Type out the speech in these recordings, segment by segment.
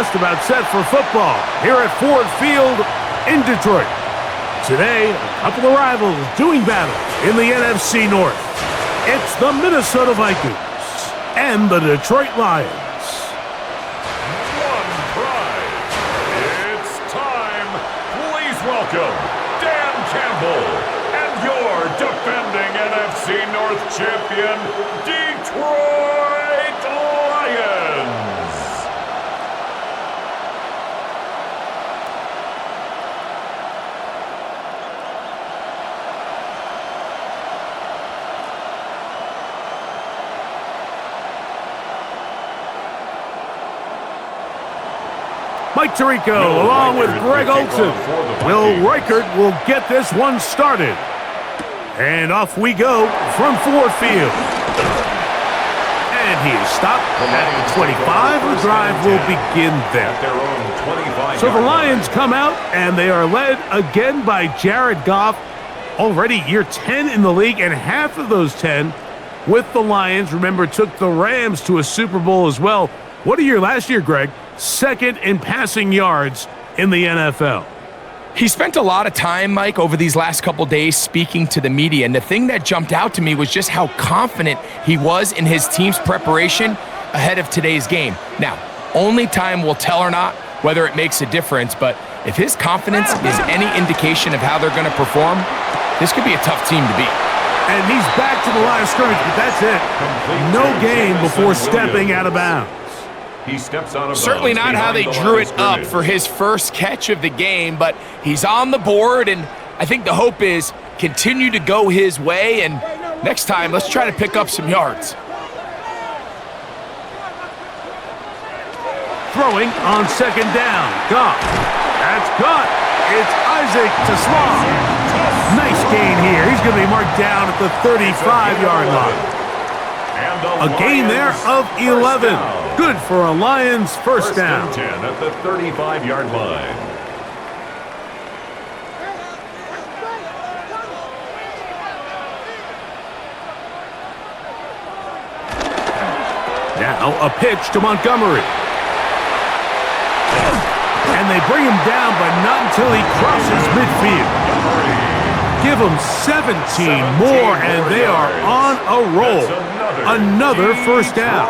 just about set for football here at Ford Field in Detroit. Today, a couple of rivals doing battle in the NFC North. It's the Minnesota Vikings and the Detroit Lions. One prize. It's time. Please welcome Dan Campbell and your defending NFC North champion, Detroit Lions. Mike Tirico along with Greg Olson. Will Reichert will get this one started. And off we go from Ford Field. And he is stopped at the 25. The drive will begin there. So the Lions come out, and they are led again by Jared Goff. Already year 10 in the league, and half of those 10 with the Lions. Remember, took the Rams to a Super Bowl as well. What a year last year, Greg. Second in passing yards in the NFL. He spent a lot of time, Mike, over these last couple days speaking to the media, and the thing that jumped out to me was just how confident he was in his team's preparation ahead of today's game. Now, only time will tell or not whether it makes a difference, but if his confidence is any indication of how they're going to perform, this could be a tough team to beat. And he's back to the line of scrimmage, but that's it. No gain before stepping out of bounds. He steps out of Certainly not how they drew it up for his first catch of the game, but he's on the board, and I think the hope is continue to go his way, and next time, let's try to pick up some yards. Throwing on second down. Goff. That's caught. It's Isaac to Slaw. Nice gain here. He's going to be marked down at the 35-yard line. A gain there of 11. Good for a Lions first down. First and 10 at the 35-yard line. Now a pitch to Montgomery. And they bring him down, but not until he crosses midfield. Give them 17 more, and they are on a roll. Another first down.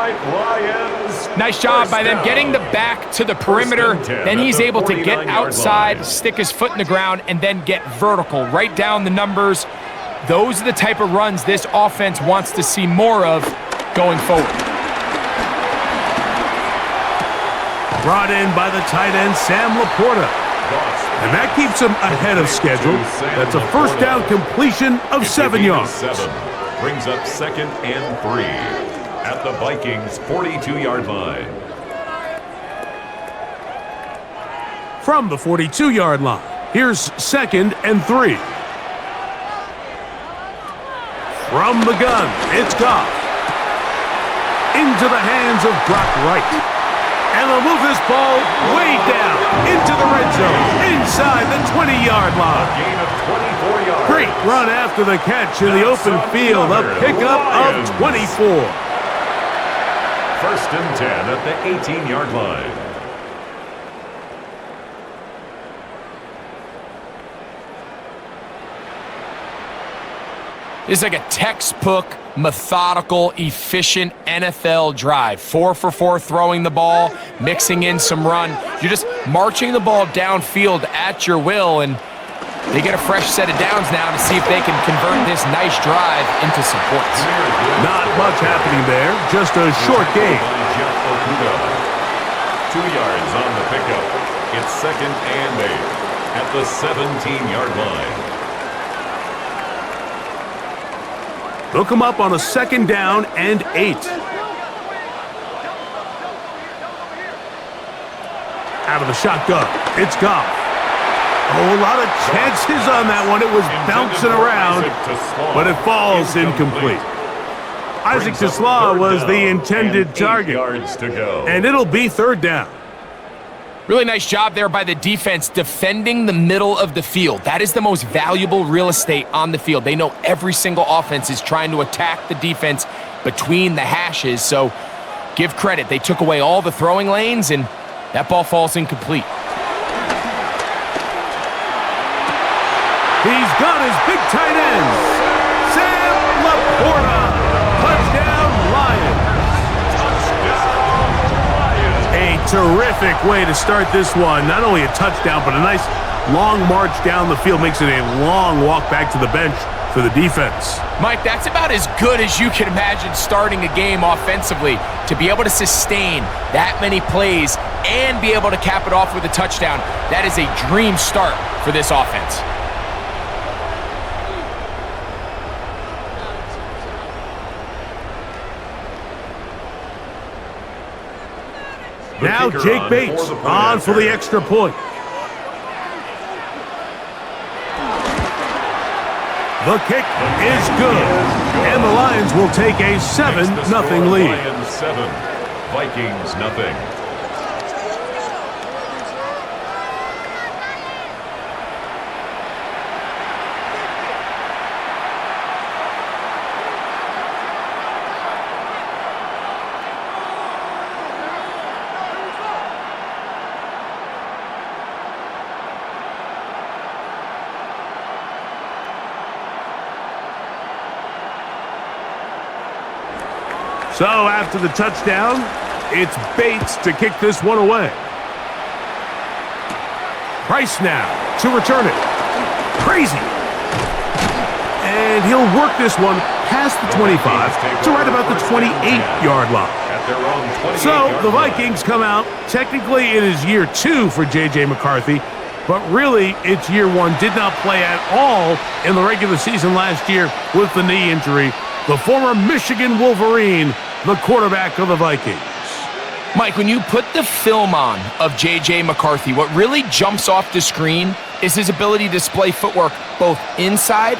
Nice job by them getting the back to the perimeter. Then he's able to get outside, stick his foot in the ground, and then get vertical. Right down the numbers. Those are the type of runs this offense wants to see more of going forward. Brought in by the tight end, Sam Laporta. And that keeps him ahead of schedule. That's a first down completion of 7 yards. Brings up second and 3 at the Vikings' 42-yard line. From the 42-yard line, here's second and 3. From the gun, it's Goff. Into the hands of Brock Wright. And they'll move this ball way down into the red zone, inside the 20-yard line. A gain of 24 yards. Great run after the catch in the open field. A pickup of 24. First and 10 at the 18-yard line. It's like a textbook, methodical, efficient NFL drive. 4 for 4 throwing the ball, mixing in some run. You're just marching the ball downfield at your will, and they get a fresh set of downs now to see if they can convert this nice drive into some points. Not much happening there, just a short gain. 2 yards on the pickup. It's second and 8 at the 17-yard line. They'll come up on a second down and 8. Out of the shotgun, it's Goff. Oh, a lot of chances on that one. It was bouncing around, but it falls incomplete. Isaac Slaw was the intended target, and it'll be third down. Really nice job there by the defense defending the middle of the field. That is the most valuable real estate on the field. They know every single offense is trying to attack the defense between the hashes, so give credit. They took away all the throwing lanes, and That ball falls incomplete. He's got his big tight end, Sam Laporta. Touchdown, Lions. A terrific way to start this one. Not only a touchdown, but a nice long march down the field. Makes it a long walk back to the bench for the defense. Mike, that's about as good as you can imagine starting a game offensively. To be able to sustain that many plays and be able to cap it off with a touchdown, that is a dream start for this offense. Now Jake Bates on for the extra point. The kick is good, and the Lions will take a 7-0 lead. Lions 7, Vikings nothing. So after the touchdown, it's Bates to kick this one away. Price now to return it. Crazy. And he'll work this one past the 25 to right about the 28-yard line. So the Vikings come out. Technically, it is year 2 for J.J. McCarthy, but really, it's year 1. Did not play at all in the regular season last year with the knee injury. The former Michigan Wolverine, the quarterback of the Vikings. Mike, when you put the film on of J.J. McCarthy, what really jumps off the screen is his ability to display footwork both inside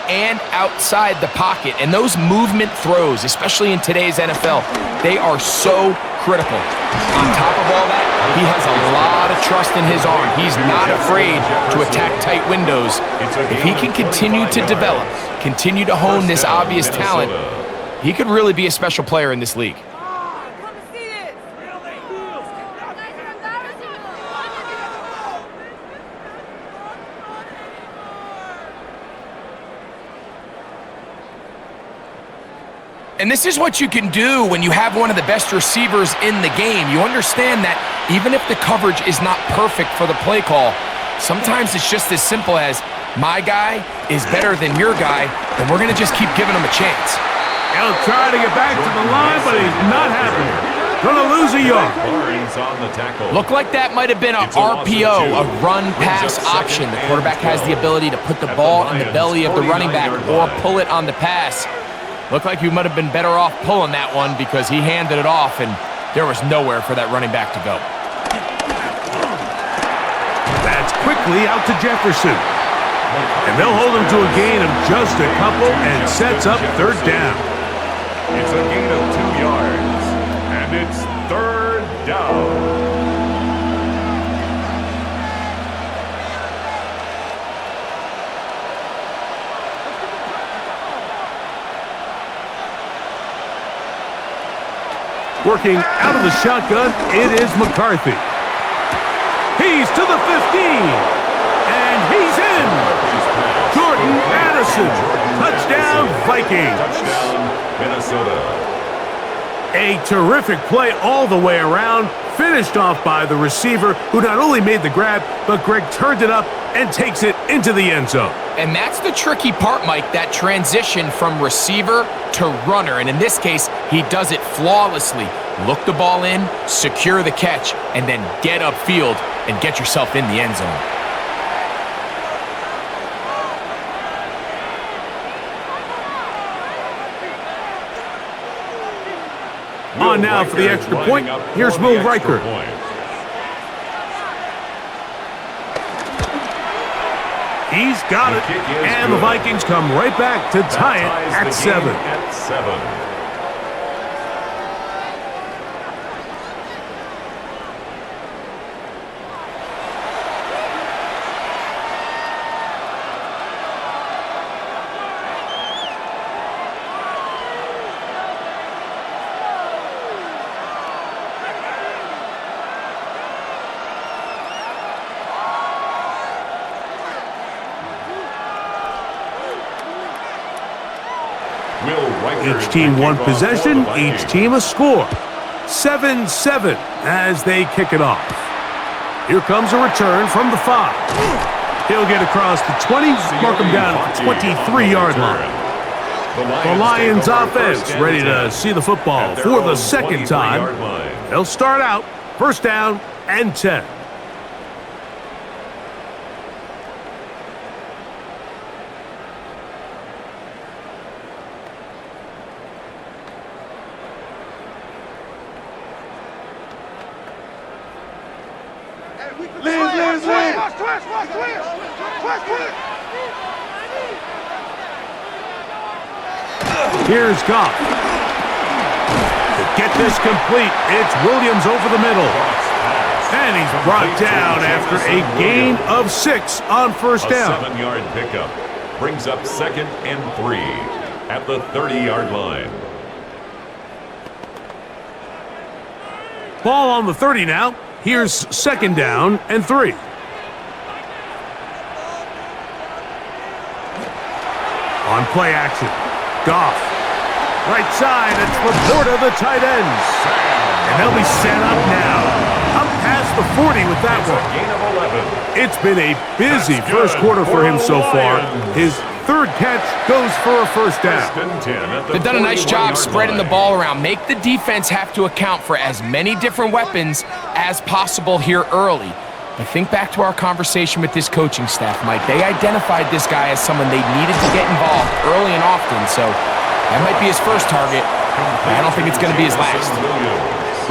and outside the pocket. And those movement throws, especially in today's NFL, they are so critical. On top of all that, he has a lot of trust in his arm. He's not afraid to attack tight windows. If he can continue to develop, continue to hone this obvious talent, he could really be a special player in this league. And this is what you can do when you have one of the best receivers in the game. You understand that even if the coverage is not perfect for the play call, sometimes it's just as simple as, my guy is better than your guy, and we're going to just keep giving him a chance. He'll try to get back to the line, but he's not happening. Going to lose a yard. Look like that might have been an RPO, a run-pass option. The quarterback has the ability to put the ball in the belly of the running back or pull it on the pass. Looked like you might have been better off pulling that one because he handed it off, and there was nowhere for that running back to go. That's quickly out to Jefferson. And they'll hold him to a gain of just a couple and sets up third down. It's a gain of 2 yards, and it's third down. Working out of the shotgun, it is McCarthy. He's to the 15, and he's in. Jordan Addison, touchdown Vikings. Touchdown Minnesota. A terrific play all the way around, finished off by the receiver, who not only made the grab, but Greg turned it up and takes it into the end zone. And that's the tricky part, Mike, that transition from receiver to runner. And in this case, he does it flawlessly. Look the ball in, secure the catch, and then get upfield and get yourself in the end zone. On now for the extra point, here's Will Riker. He's got it, and the Vikings come right back to tie it at 7. Each team one possession, each team a score. 7-7 as they kick it off. Here comes a return from the 5. He'll get across the 20, mark him down at the 23-yard line. The Lions offense ready to see the football for the second time. They'll start out first down and 10. Here's Goff. To get this complete, it's Williams over the middle. And he's brought down after a gain of 6 on first down. A 7-yard pickup brings up 2nd and 3 at the 30-yard line. Ball on the 30 now. Here's 2nd down and 3. On play action, Goff. Right side, it's Laporta, the tight ends. And they'll be set up now. Up past the 40 with that one. Gain of 11. It's been a busy first quarter for him so far. His 3rd catch goes for a first down. They've done a nice job spreading the ball around. Make the defense have to account for as many different weapons as possible here early. But think back to our conversation with this coaching staff, Mike. They identified this guy as someone they needed to get involved early and often, so that might be his first target. I don't think it's going to be his last.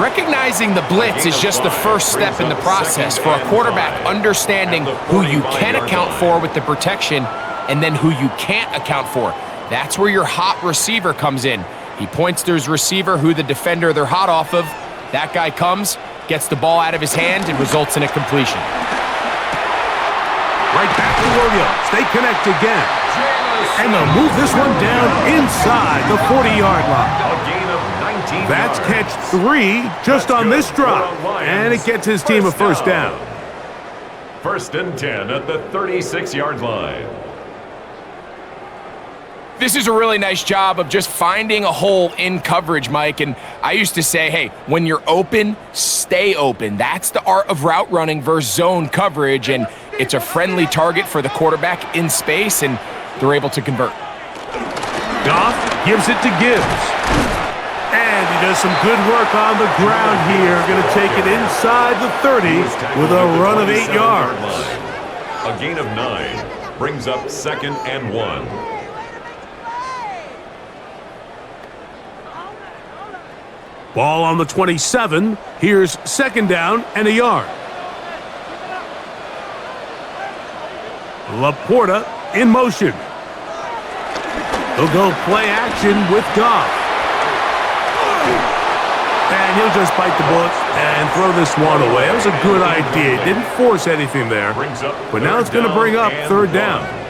Recognizing the blitz is just the first step in the process for a quarterback understanding who you can account for with the protection and then who you can't account for. That's where your hot receiver comes in. He points to his receiver, who the defender they're hot off of. That guy comes, gets the ball out of his hand, and results in a completion. Right back to Williams. They connect again. And they'll move this one down inside the 40-yard line. A gain of 19 That's yards. catch 3 just on this drive. And it gets his team a first down. 1st and 10 at the 36-yard line. This is a really nice job of just finding a hole in coverage, Mike. And I used to say, hey, when you're open, stay open. That's the art of route running versus zone coverage. And it's a friendly target for the quarterback in space, and they're able to convert. Goff gives it to Gibbs. And he does some good work on the ground here. Going to take it inside the 30 with a run of 8 yards. A gain of 9 brings up 2nd and 1. Ball on the 27. Here's 2nd down and a yard. Laporta in motion. He'll go play action with Goff. And he'll just bite the bullet and throw this one away. That was a good idea. Didn't force anything there. But now it's going to bring up 3rd down.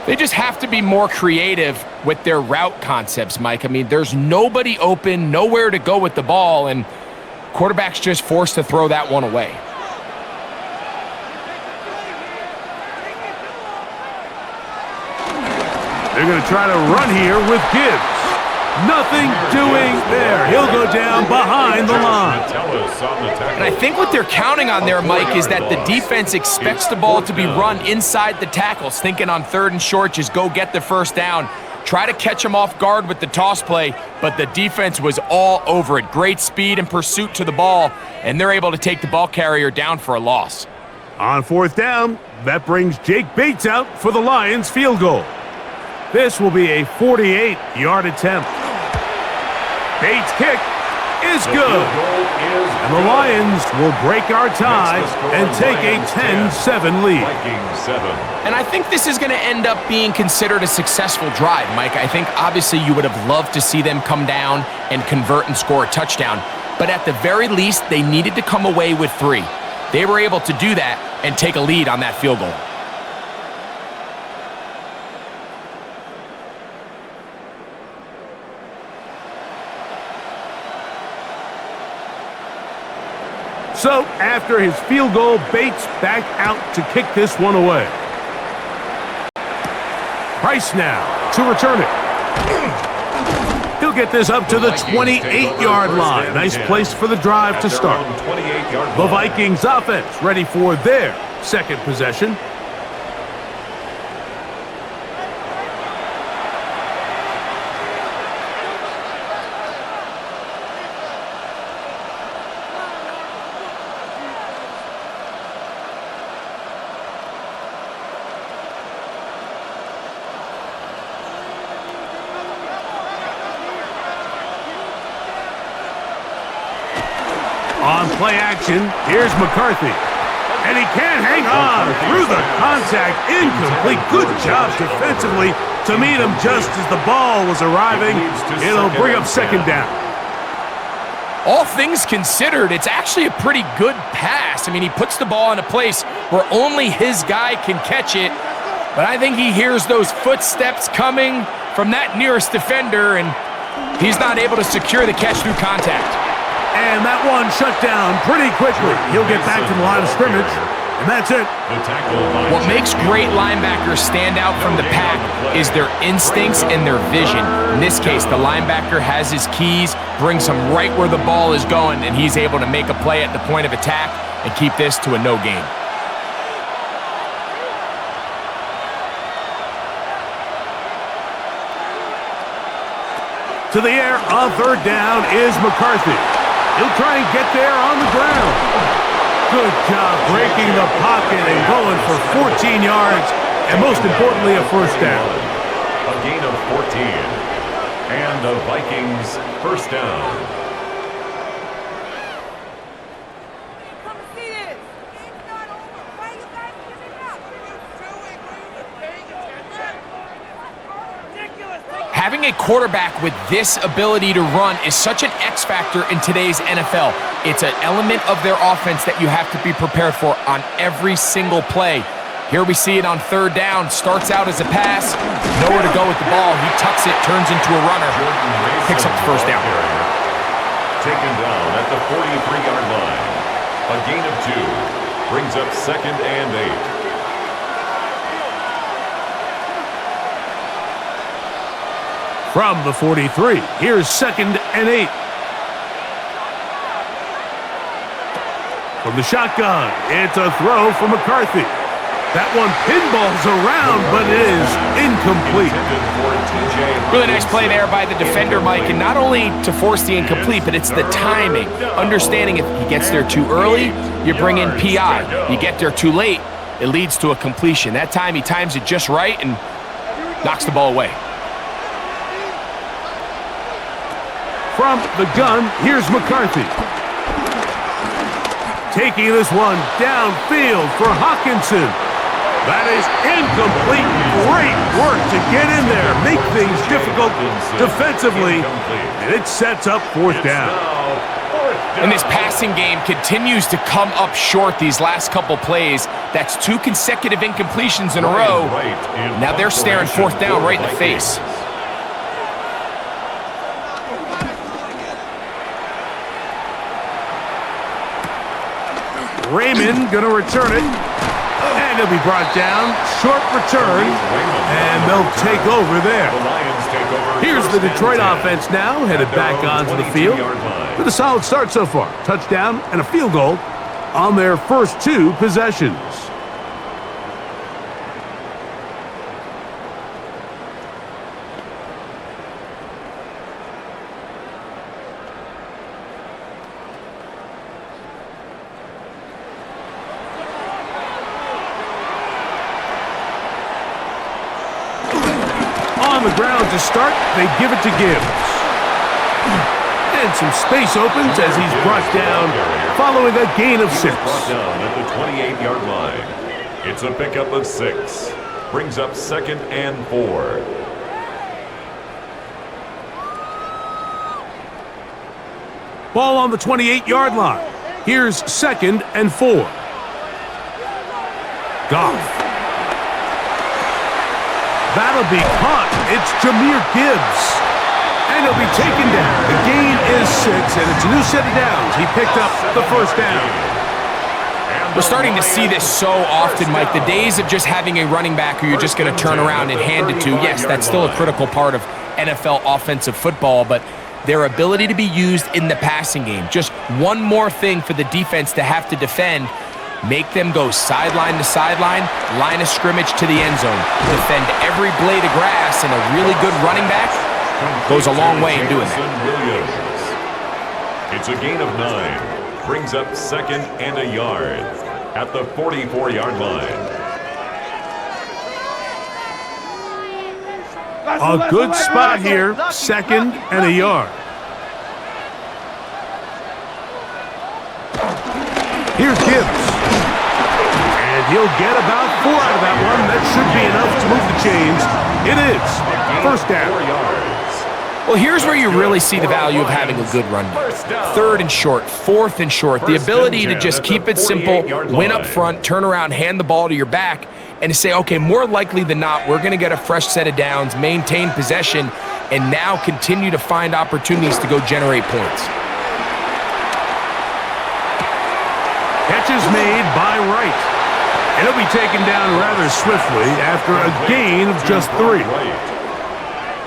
They just have to be more creative with their route concepts, Mike. I mean, there's nobody open, nowhere to go with the ball, and quarterback's just forced to throw that one away. They're going to try to run here with Gibbs. Nothing doing there. He'll go down behind the line. And I think what they're counting on there, Mike, is that the defense expects the ball to be run inside the tackles, thinking on 3rd and short, just go get the first down. Try to catch them off guard with the toss play, but the defense was all over it. Great speed and pursuit to the ball, and they're able to take the ball carrier down for a loss. On 4th down, that brings Jake Bates out for the Lions field goal. This will be a 48-yard attempt. Bates' kick is good. And the Lions will break our tie and take a 10-7 lead. And I think this is going to end up being considered a successful drive, Mike. I think obviously you would have loved to see them come down and convert and score a touchdown. But at the very least, they needed to come away with 3. They were able to do that and take a lead on that field goal. So, after his field goal, Bates back out to kick this one away. Price now to return it. They'll get this up to the 28-yard line. Nice place for the drive to start. The Vikings offense ready for their second possession. On play action, here's McCarthy. And he can't hang on through the contact. Incomplete. Good job defensively to meet him just as the ball was arriving. It'll bring up second down. All things considered, it's actually a pretty good pass. I mean, he puts the ball in a place where only his guy can catch it. But I think he hears those footsteps coming from that nearest defender, and he's not able to secure the catch through contact. And that one shut down pretty quickly. He'll get back to the line of scrimmage, and that's it. What makes great linebackers stand out from the pack is their instincts and their vision. In this case, the linebacker has his keys, brings him right where the ball is going, and he's able to make a play at the point of attack and keep this to a no gain. To the air on third down is McCarthy. He'll try and get there on the ground. Good job breaking the pocket and going for 14 yards, and most importantly, a first down. A gain of 14. And the Vikings first down. Having a quarterback with this ability to run is such an X factor in today's NFL. It's an element of their offense that you have to be prepared for on every single play. Here we see it on third down. Starts out as a pass, nowhere to go with the ball. He tucks it, turns into a runner, picks up the first down. Taken down at the 43-yard line. A gain of 2 brings up second and 8. From the 43, here's second and 8. From the shotgun, it's a throw for McCarthy. That one pinballs around, but it is incomplete. Really nice play there by the defender, Mike, and not only to force the incomplete, but it's the timing. Understanding if he gets there too early, you bring in PI. You get there too late, it leads to a completion. That time he times it just right and knocks the ball away. From the gun, here's McCarthy. Taking this one downfield for Hawkinson. That is incomplete. Great work to get in there, make things difficult defensively, and it sets up fourth down. And this passing game continues to come up short these last couple plays. That's 2 consecutive incompletions in a row. Now they're staring fourth down right in the face. Raymond going to return it, and he'll be brought down. Short return, and they'll take over there. Here's the Detroit offense now, headed back onto the field with a solid start so far. Touchdown and a field goal on their first 2 possessions. On the ground to start, they give it to Gibbs. And some space opens as he's brought down following a gain of 6. Brought down at the 28-yard line. It's a pickup of 6. Brings up second and 4. Ball on the 28-yard line. Here's second and 4. Goff. That'll be caught. It's Jahmyr Gibbs. And he'll be taken down. The gain is 6, and it's a new set of downs. He picked up the first down. We're starting to see this so often, Mike. The days of just having a running back who you're just going to turn around and hand it to, yes, that's still a critical part of NFL offensive football, but their ability to be used in the passing game. Just one more thing for the defense to have to defend. Make them go sideline to sideline, line of scrimmage to the end zone. Defend every blade of grass, and a really good running back goes a long way in doing that. It's a gain of 9. Brings up 2nd and a yard at the 44-yard line. A good spot here, 2nd and a yard. Here's Gibbs. And he'll get about 4 out of that one. That should be enough to move the chains. It is. First down. 4 yards. Well, here's where you really see the value of having a good run game. 3rd and short, 4th and short. The ability to just keep it simple, win up front, turn around, hand the ball to your back, and to say, okay, more likely than not, we're going to get a fresh set of downs, maintain possession, and now continue to find opportunities to go generate points. Catch is made by Wright. And he'll be taken down rather swiftly after a gain of just 3.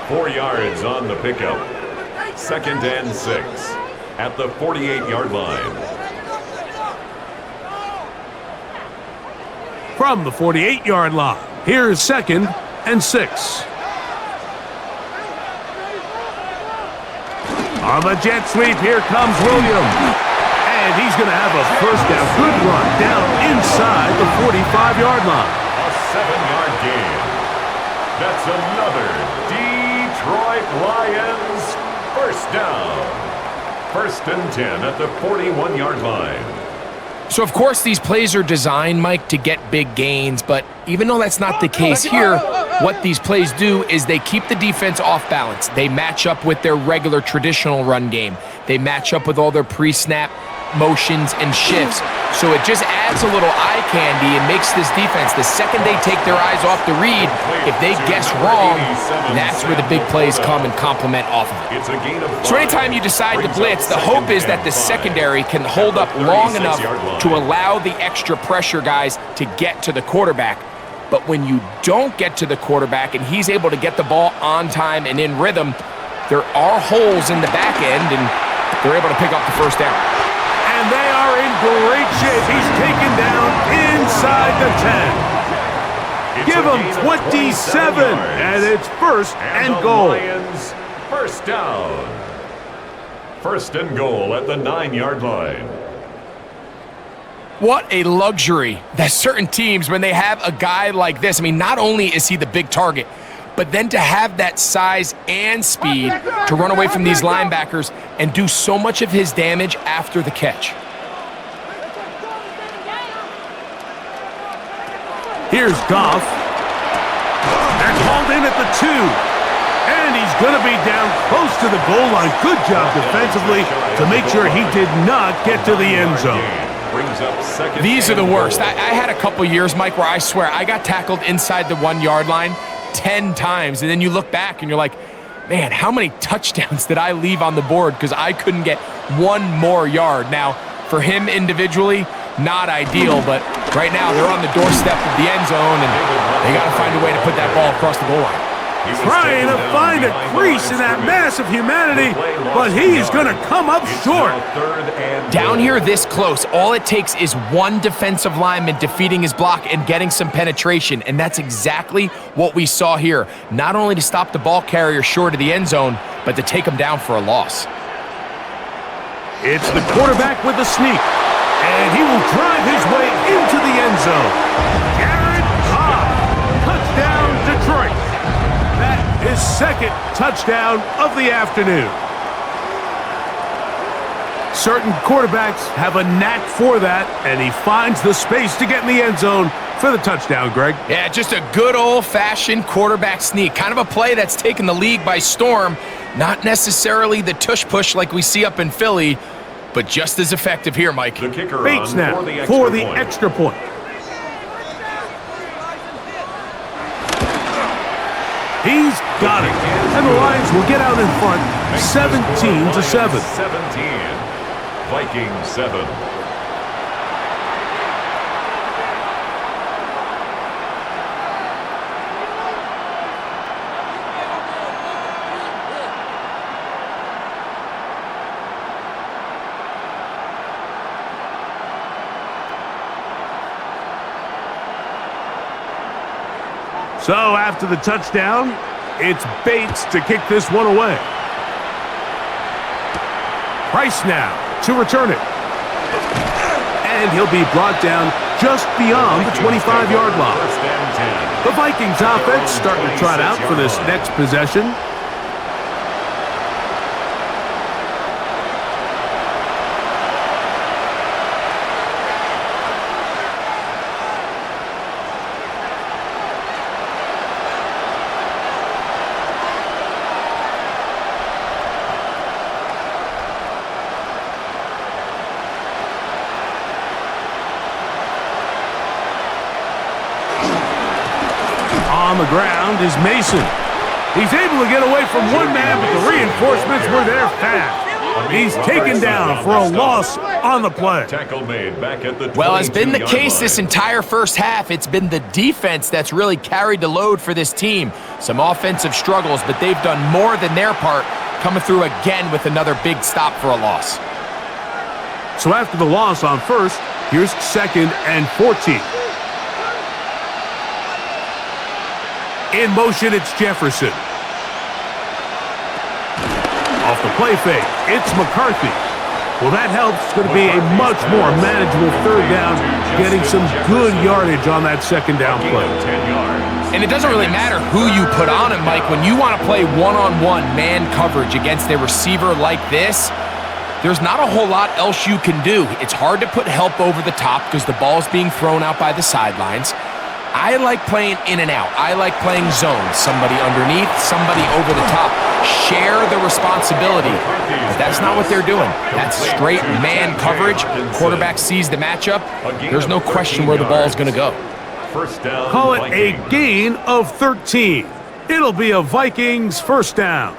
4 yards on the pickup. 2nd and 6 at the 48-yard line. From the 48-yard line, here's 2nd and 6. On the jet sweep, here comes Williams. And he's going to have a first down. Good run down inside the 45-yard line. A 7-yard gain. That's another Detroit Lions first down. 1st and 10 at the 41-yard line. So, of course, these plays are designed, Mike, to get big gains, but even though that's not the case here, what these plays do is they keep the defense off balance. They match up with their regular traditional run game. They match up with all their pre-snap motions and shifts. So it just adds a little eye candy and makes this defense, the second they take their eyes off the read, if they guess wrong, that's where the big plays come and complement off of it. So anytime you decide to blitz, the hope is that the secondary can hold up long enough to allow the extra pressure guys to get to the quarterback. But when you don't get to the quarterback and he's able to get the ball on time and in rhythm, there are holes in the back end and they're able to pick up the first down. And they are in great shape. He's taken down inside the 10. Give him 27, and it's 1st and goal. Lions first down. 1st and goal at the 9-yard line. What a luxury that certain teams, when they have a guy like this, I mean, not only is he the big target, but then to have that size and speed to run away from these linebackers and do so much of his damage after the catch. Here's Goff. They're called in at the 2. And he's going to be down close to the goal line. Good job defensively to make sure he did not get to the end zone. These are the worst. I had a couple years, Mike, where I swear I got tackled inside the 1-yard line 10 times, and then you look back and you're like, man, how many touchdowns did I leave on the board because I couldn't get one more yard? Now, for him individually, not ideal, but right now they're on the doorstep of the end zone, and they got to find a way to put that ball across the goal line. Trying to find a crease in that mass of humanity, but he's going to come up short. Down here this close, all it takes is one defensive lineman defeating his block and getting some penetration, and that's exactly what we saw here. Not only to stop the ball carrier short of the end zone, but to take him down for a loss. It's the quarterback with the sneak, and he will drive his way into the end zone. Jared Goff, touchdown Detroit. That is 2nd touchdown of the afternoon. Certain quarterbacks have a knack for that, and he finds the space to get in the end zone for the touchdown, Greg. Yeah, just a good old-fashioned quarterback sneak. Kind of a play that's taken the league by storm. Not necessarily the tush-push like we see up in Philly, but just as effective here, Mike. The kicker Bates now for the extra point. He's got it. And the Lions will get out in front 17-7. 17. Vikings 7. So after the touchdown, it's Bates to kick this one away. Price now to return it. And he'll be brought down just beyond the 25-yard line. The Vikings offense starting to trot out for this next possession. On the ground is Mason. He's able to get away from one man, but the reinforcements were there fast. He's taken down for a loss on the play. Well, as been the case this entire first half, it's been the defense that's really carried the load for this team. Some offensive struggles, but they've done more than their part, coming through again with another big stop for a loss. So after the loss on first, here's 2nd and 14. In motion, it's Jefferson. Off the play fake, it's McCarthy. Well, that helps. It's going to be a much more manageable third down, getting some good yardage on that second down play. And it doesn't really matter who you put on him, Mike. When you want to play one-on-one man coverage against a receiver like this, there's not a whole lot else you can do. It's hard to put help over the top because the ball's being thrown out by the sidelines. I like playing in and out. I like playing zones. Somebody underneath, somebody over the top. Share the responsibility. But that's not what they're doing. That's straight man coverage. Quarterback sees the matchup. There's no question where the ball's going to go. Call it a gain of 13. It'll be a Vikings first down.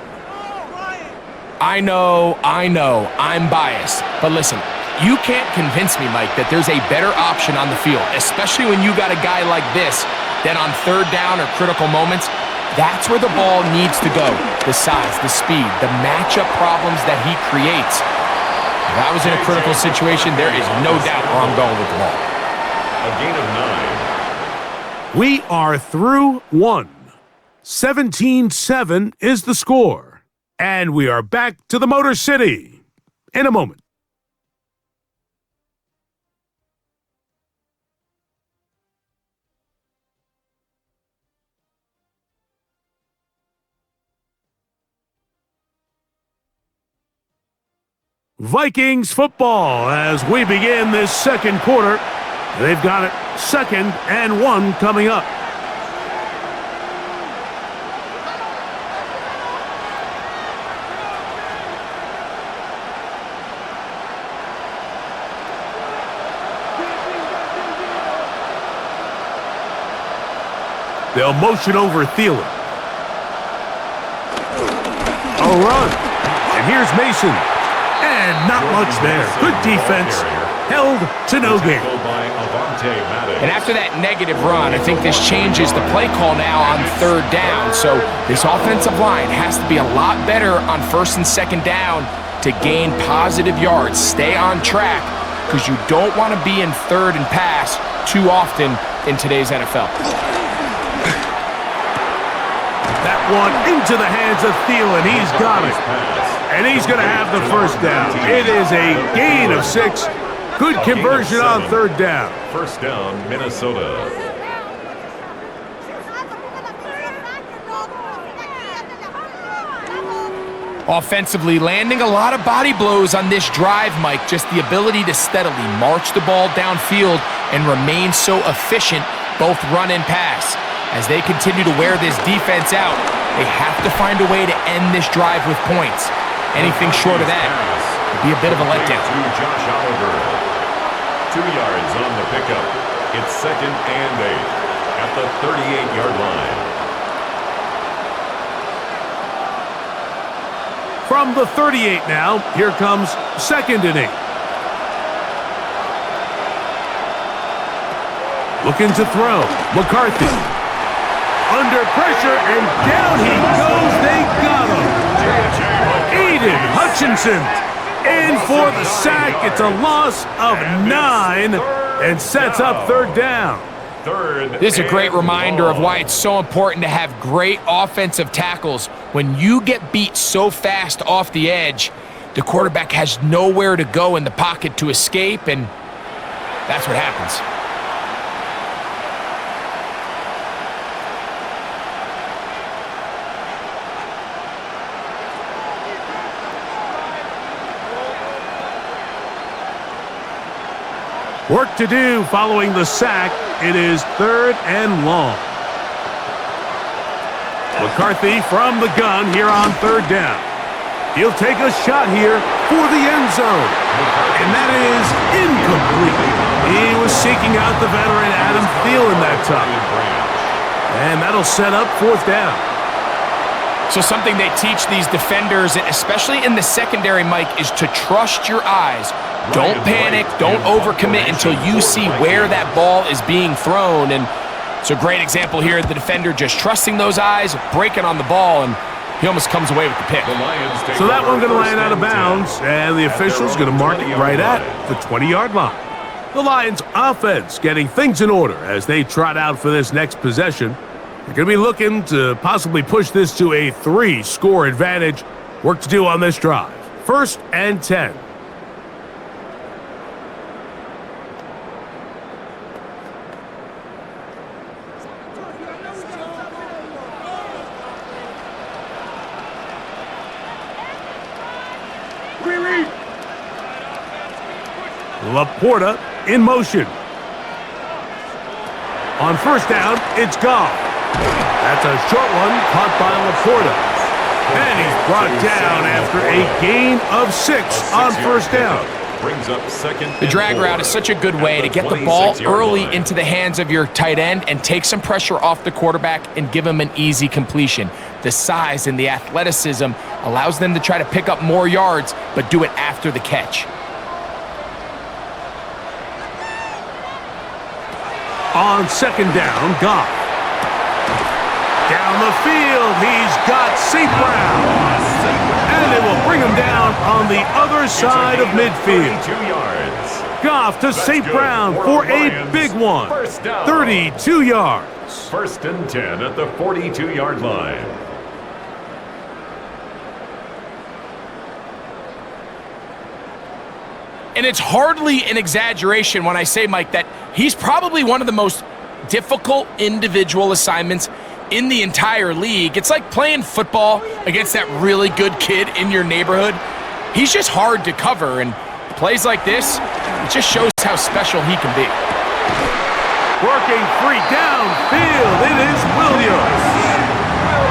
I know, I'm biased. But listen, you can't convince me, Mike, that there's a better option on the field, especially when you got a guy like this, that on third down or critical moments, that's where the ball needs to go. The size, the speed, the matchup problems that he creates. If I was in a critical situation, there is no doubt where I'm going with the ball. A gain of 9. We are through one. 17-7 is the score. And we are back to the Motor City in a moment. Vikings football as we begin this second quarter. They've got it 2nd and 1 coming up. They'll motion over Thielen. A run. And here's Mason. And not much there. Good defense. Held to no gain. And after that negative run, I think this changes the play call now on third down. So this offensive line has to be a lot better on 1st and 2nd down to gain positive yards. Stay on track because you don't want to be in 3rd and pass too often in today's NFL. That one into the hands of Thielen. He's got it. And he's going to have the first down. It is a gain of 6. Good conversion on third down. First down, Minnesota. Offensively, landing a lot of body blows on this drive, Mike. Just the ability to steadily march the ball downfield and remain so efficient, both run and pass. As they continue to wear this defense out, they have to find a way to end this drive with points. Anything short of that would be a bit of a letdown. Josh Oliver. 2 yards on the pickup. It's 2nd and 8 at the 38-yard line. From the 38 now, here comes 2nd and 8. Looking to throw. McCarthy. Under pressure, and down he goes. They got him. Aiden Hutchinson in for the sack. It's a loss of 9 and sets up third down. This is a great reminder of why it's so important to have great offensive tackles. When you get beat so fast off the edge, the quarterback has nowhere to go in the pocket to escape, and that's what happens. Work to do following the sack. It is 3rd and long. McCarthy from the gun here on 3rd down. He'll take a shot here for the end zone. And that is incomplete. He was seeking out the veteran Adam Thielen that time. And that'll set up 4th down. So something they teach these defenders, especially in the secondary, Mike, is to trust your eyes. Don't panic, don't overcommit until you see where that ball is being thrown. And it's a great example here. The defender just trusting those eyes, breaking on the ball, and he almost comes away with the pick. So that one going to land out of bounds, and the official's going to mark it right at the 20-yard line. The Lions offense getting things in order as they trot out for this next possession. They're going to be looking to possibly push this to a 3-score advantage. Work to do on this drive. 1st and 10. Laporta in motion. On 1st down, it's Goff. That's a short one caught by Laporta. And he's brought down after a gain of 6 on 1st down. Brings up 2nd. The drag route is such a good way to get the ball early into the hands of your tight end and take some pressure off the quarterback and give him an easy completion. The size and the athleticism allows them to try to pick up more yards, but do it after the catch. On 2nd down, Goff. Down the field, he's got St. Brown. And it will bring him down on the other side of midfield. 32 yards. Goff to St. Brown for a big one. 32 yards. 1st and 10 at the 42-yard line. And it's hardly an exaggeration when I say, Mike, that he's probably one of the most difficult individual assignments in the entire league. It's like playing football against that really good kid in your neighborhood. He's just hard to cover, and plays like this, it just shows how special he can be. Working free downfield, it is Williams.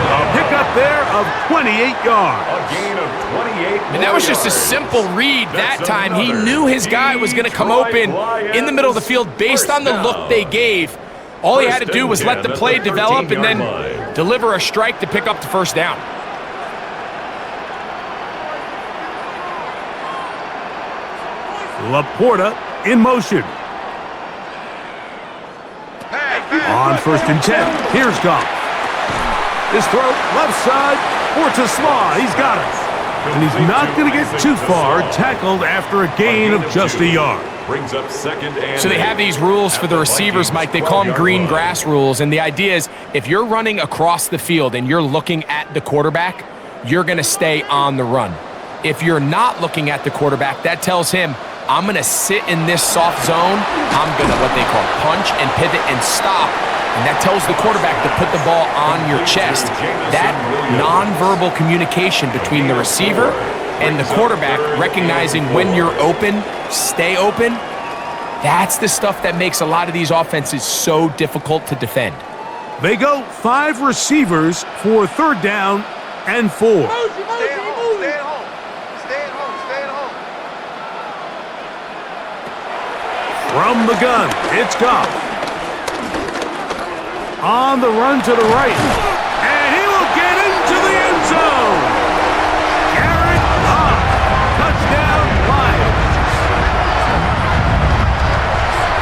A pickup there of 28 yards. A gain of 28. And that was just a simple read that time. He knew his guy was going to come open in the middle of the field based on the look they gave. All he had to do was let the play develop and then deliver a strike to pick up the 1st down. Laporta in motion. On 1st and 10, here's Goff. His throw, left side, for Tesla. He's got it. And he's not going to get too far, tackled after a gain of just a yard. Brings up 2nd and So they have these rules for the receivers, Mike. They call them green grass rules. And the idea is if you're running across the field and you're looking at the quarterback, you're going to stay on the run. If you're not looking at the quarterback, that tells him, I'm going to sit in this soft zone. I'm going to what they call punch and pivot and stop. And that tells the quarterback to put the ball on your chest. That nonverbal communication between the receiver and the quarterback, recognizing when you're open, stay open, that's the stuff that makes a lot of these offenses so difficult to defend. They go 5 receivers for 3rd down and 4. Stay at home. Stay at home. Stay at home. From the gun, it's Goff. On the run to the right. And he will get into the end zone. Jared Goff. Touchdown, Lions.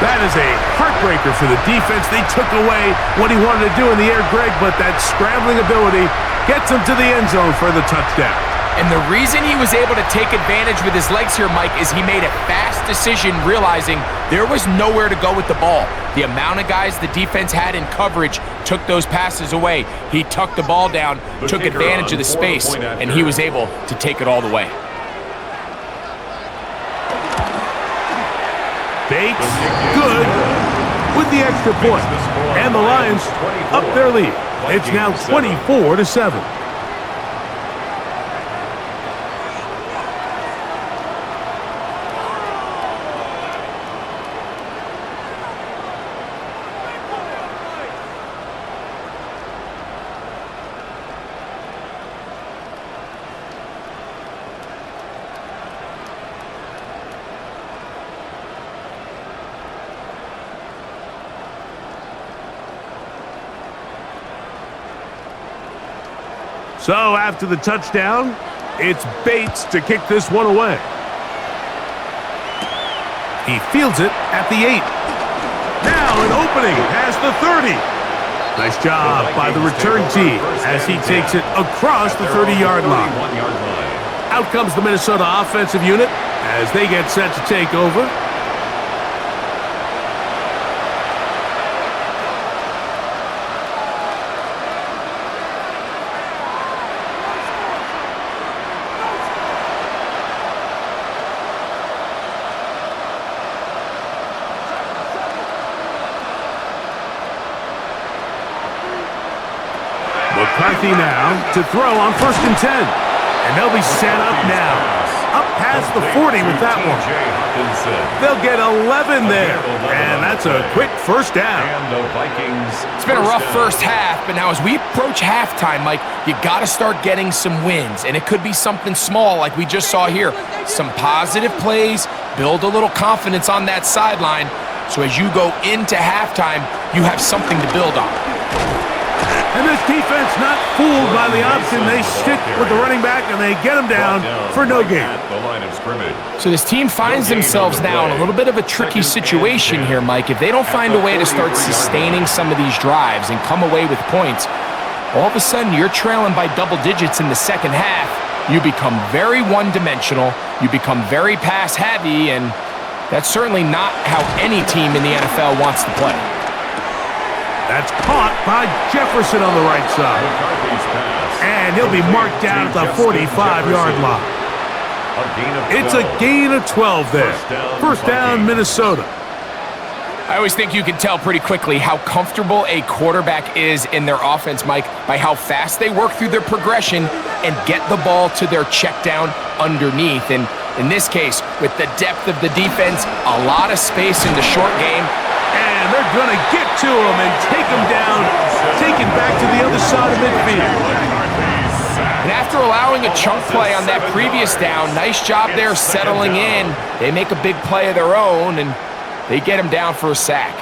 That is a heartbreaker for the defense. They took away what he wanted to do in the air, Greg, but that scrambling ability gets him to the end zone for the touchdown. And the reason he was able to take advantage with his legs here, Mike, is he made a fast decision realizing there was nowhere to go with the ball. The amount of guys the defense had in coverage took those passes away. He tucked the ball down, took advantage of the space, and he was able to take it all the way. Bates, good, with the extra point. And the Lions up their lead. It's now 24-7. So after the touchdown, it's Bates to kick this one away. He fields it at the 8. Now an opening past the 30. Nice job by the return team as he takes it across the 30-yard line. Out comes the Minnesota offensive unit as they get set to take over. McCarthy now to throw on 1st and 10. And they'll be set up now. Up past the 40 with that one. They'll get 11 there. And that's a quick first down. It's been a rough first half, but now as we approach halftime, Mike, you got to start getting some wins. And it could be something small like we just saw here. Some positive plays, build a little confidence on that sideline. So as you go into halftime, you have something to build on. And this defense not fooled by the option. They stick with the running back, and they get him down for no gain. So this team finds themselves now in a little bit of a tricky situation here, Mike. If they don't find a way to start sustaining some of these drives and come away with points, all of a sudden you're trailing by double digits in the second half. You become very one-dimensional. You become very pass-heavy, and that's certainly not how any team in the NFL wants to play. That's caught by Jefferson on the right side. And he'll be marked down at the 45-yard line. It's a gain of 12 there. First down, Minnesota. I always think you can tell pretty quickly how comfortable a quarterback is in their offense, Mike, by how fast they work through their progression and get the ball to their check down underneath. And in this case, with the depth of the defense, a lot of space in the short game, and they're going to get to him and take him down, take it back to the other side of midfield. And after allowing a chunk play on that previous down, nice job there settling in. They make a big play of their own, and they get him down for a sack.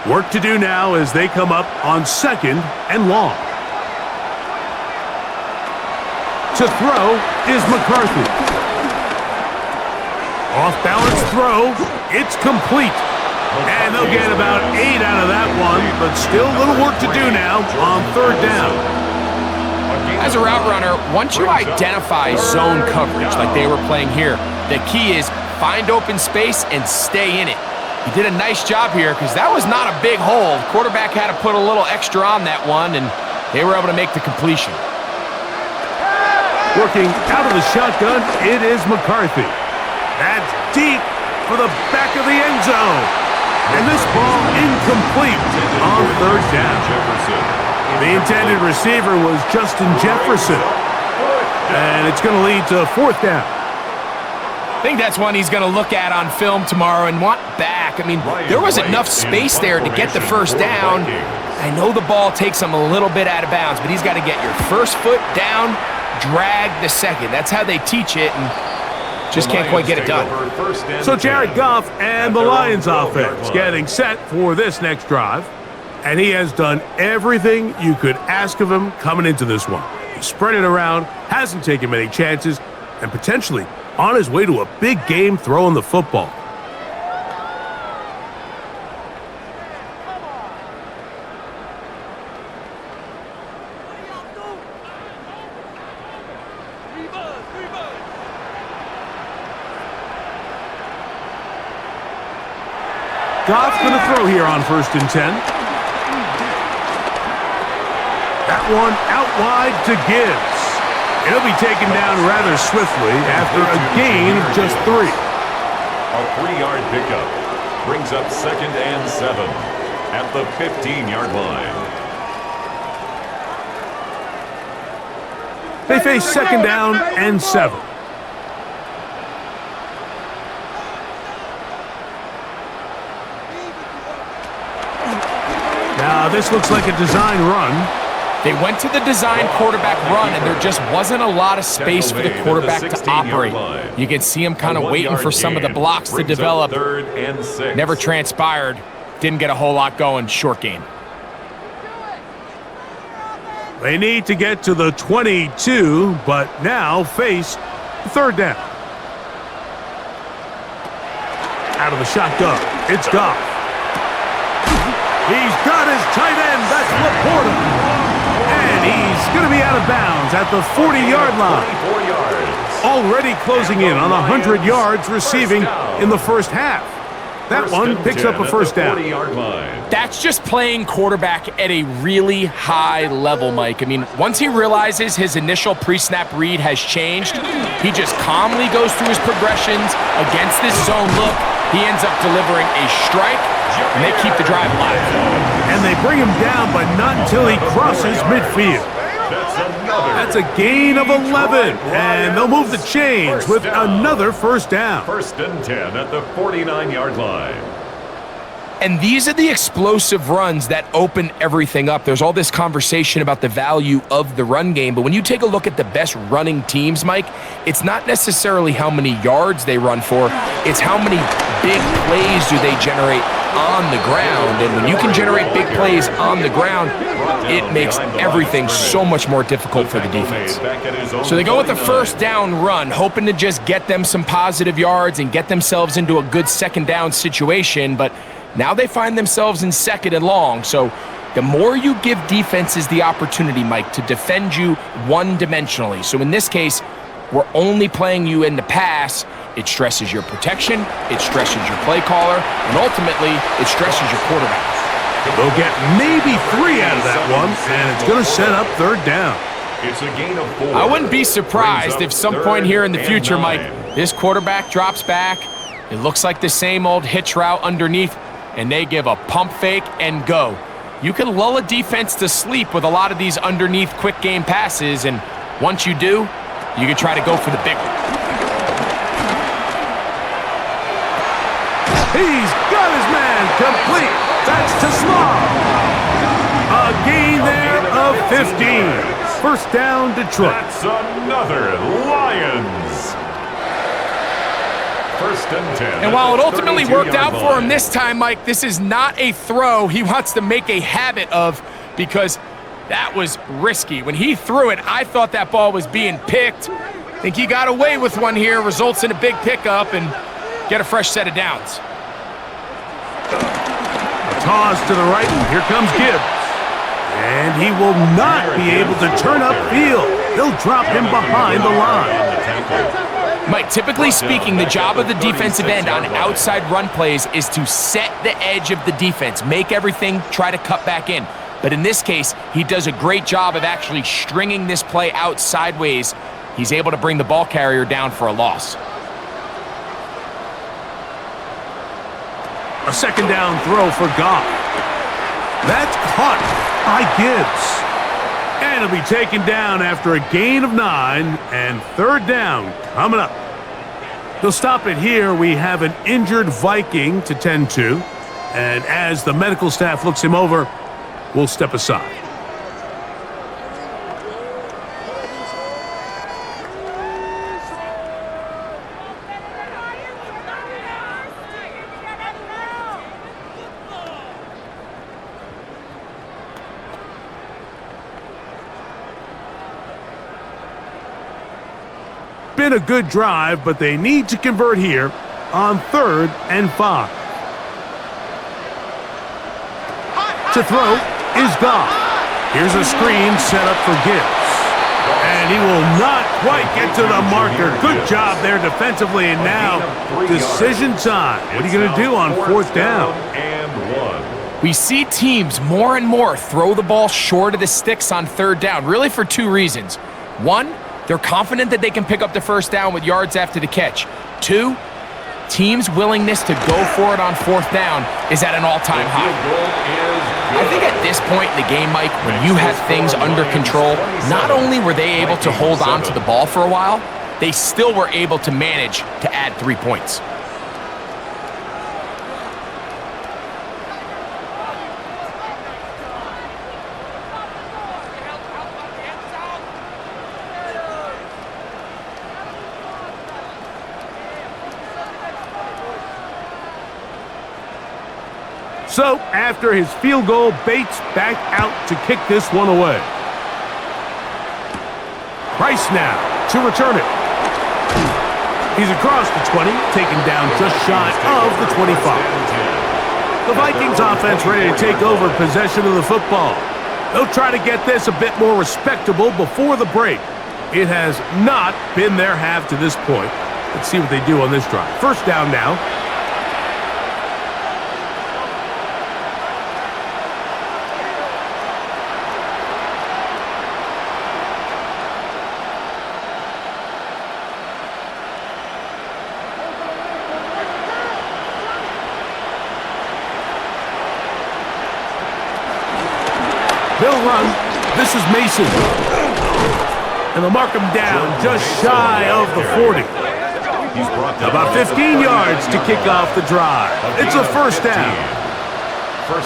Work to do now as they come up on 2nd and long. To throw is McCarthy. Off-balance throw. It's complete. And they'll get about 8 out of that one, but still a little work to do now on 3rd down. As a route runner, once you identify zone coverage like they were playing here, the key is find open space and stay in it. He did a nice job here because that was not a big hole. The quarterback had to put a little extra on that one, and they were able to make the completion. Working out of the shotgun, it is McCarthy. That's deep for the back of the end zone. And this ball incomplete on 3rd down. The intended receiver was Justin Jefferson. And it's going to lead to 4th down. I think that's one he's going to look at on film tomorrow and want back. I mean, there was enough space there to get the first down. I know the ball takes him a little bit out of bounds, but he's got to get your first foot down, drag the second. That's how they teach it, and just can't quite get it done. So Jared Goff and the Lions offense getting set for this next drive. And he has done everything you could ask of him coming into this one. He spread it around, hasn't taken many chances, and potentially on his way to a big game throwing the football. Goff going to throw here on 1st and 10. That one out wide to Gibbs. He'll be taken down rather swiftly after a gain of just 3. A 3-yard pickup brings up 2nd and 7 at the 15-yard line. They face 2nd down and 7. Now this looks like a design run. They went to the design quarterback run, and there just wasn't a lot of space for the quarterback to operate. You can see him kind of waiting for some of the blocks to develop. Never transpired. Didn't get a whole lot going. Short game. They need to get to the 22, but now face 3rd down. Out of the shotgun, it's Goff. He's got his tight end. That's Laporta. And he's going to be out of bounds at the 40-yard line. Already closing in on 100 yards receiving in the first half. That one picks up a 1st down. That's just playing quarterback at a really high level, Mike. I mean, once he realizes his initial pre-snap read has changed, he just calmly goes through his progressions against this zone look. He ends up delivering a strike, and they keep the drive alive. And they bring him down, but not until he crosses midfield. That's a gain of 11, and they'll move the chains with another 1st down. 1st and 10 at the 49-yard line. And these are the explosive runs that open everything up. There's all this conversation about the value of the run game, but when you take a look at the best running teams, Mike, it's not necessarily how many yards they run for, it's how many big plays do they generate on the ground. And when you can generate big plays on the ground, it makes everything so much more difficult for the defense. So they go with the 1st down run, hoping to just get them some positive yards and get themselves into a good 2nd down situation, but now they find themselves in 2nd and long. So the more you give defenses the opportunity, Mike, to defend you one-dimensionally. So in this case, we're only playing you in the pass. It stresses your protection, it stresses your play caller, and ultimately, it stresses your quarterback. They'll get maybe 3 out of that one, and it's going to set up 3rd down. It's a gain of 4. I wouldn't be surprised if some point here in the future, Mike, this quarterback drops back. It looks like the same old hitch route underneath, and they give a pump fake and go. You can lull a defense to sleep with a lot of these underneath quick game passes, and once you do, you can try to go for the big one. He's got his man complete. That's to Small. A gain there of 15. 1st down, Detroit. That's another Lions. 1st and 10. And while it ultimately worked out for him this time, Mike, this is not a throw he wants to make a habit of, because that was risky. When he threw it, I thought that ball was being picked. I think he got away with one here, results in a big pickup, and get a fresh set of downs. A toss to the right, and here comes Gibbs. And he will not be able to turn upfield. They'll drop him behind the line. Mike, typically speaking, the job of the defensive end on outside run plays is to set the edge of the defense, make everything try to cut back in. But in this case, he does a great job of actually stringing this play out sideways. He's able to bring the ball carrier down for a loss. A 2nd down throw for Goff. That's caught by Gibbs. And it'll be taken down after a gain of 9, and 3rd down coming up. They'll stop it here. We have an injured Viking to tend to. And as the medical staff looks him over, we'll step aside. Been a good drive, but they need to convert here on 3rd and 5. To throw is Goff. Here's a screen set up for Gibbs. And he will not quite get to the marker. Good job there defensively. And now, decision time. What are you going to do on fourth down? We see teams more and more throw the ball short of the sticks on third down, really for two reasons. One, they're confident that they can pick up the first down with yards after the catch. Two, teams' willingness to go for it on fourth down is at an all-time high. I think at this point in the game, Mike, when you have things under control, not only were they able to hold on to the ball for a while, they still were able to manage to add 3 points. So, after his field goal, Bates back out to kick this one away. Price now to return it. He's across the 20, taken down just shy of the 25. The Vikings offense ready to take over possession of the football. They'll try to get this a bit more respectable before the break. It has not been their half to this point. Let's see what they do on this drive. First down now. They'll run. This is Mason. And they'll mark him down just shy of the 40. About 15 yards to kick off the drive. It's a first down.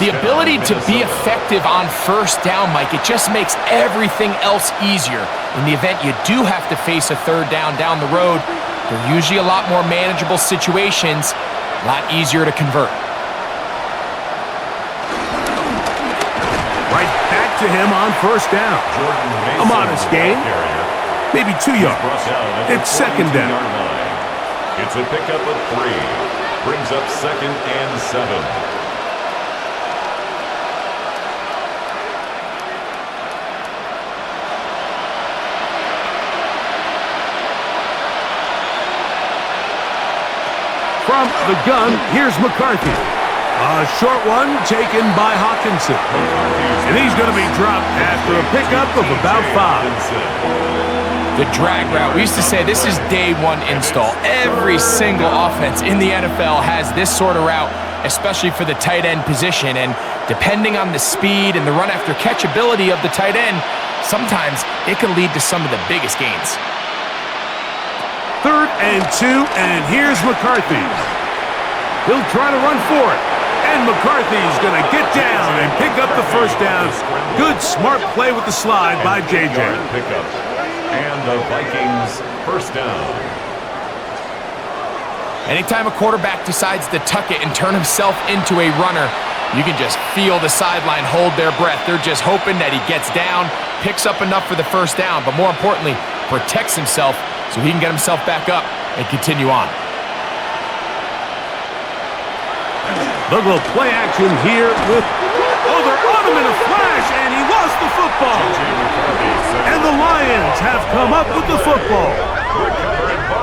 The ability to be effective on first down, Mike, it just makes everything else easier. In the event you do have to face a third down the road, they're usually a lot more manageable situations, a lot easier to convert. Right back to him on first down. A modest gain, maybe 2 yards. It's second down. It's a pickup of 3. Brings up 2nd and 7. From the gun, here's McCarthy. A short one taken by Hawkinson. And he's going to be dropped after a pickup of about 5. The drag route, we used to say this is day one install. Every single offense in the NFL has this sort of route, especially for the tight end position. And depending on the speed and the run after catch ability of the tight end, sometimes it can lead to some of the biggest gains. 3rd and 2, and here's McCarthy. He'll try to run for it. And McCarthy's going to get down and pick up the first down. Good, smart play with the slide by JJ. Pickup. And the Vikings first down. Anytime a quarterback decides to tuck it and turn himself into a runner, you can just feel the sideline hold their breath. They're just hoping that he gets down, picks up enough for the first down, but more importantly, protects himself so he can get himself back up and continue on. Look, a little play action here with... Oh, they're on him in a flash, and he lost the football. And the Lions have come up with the football.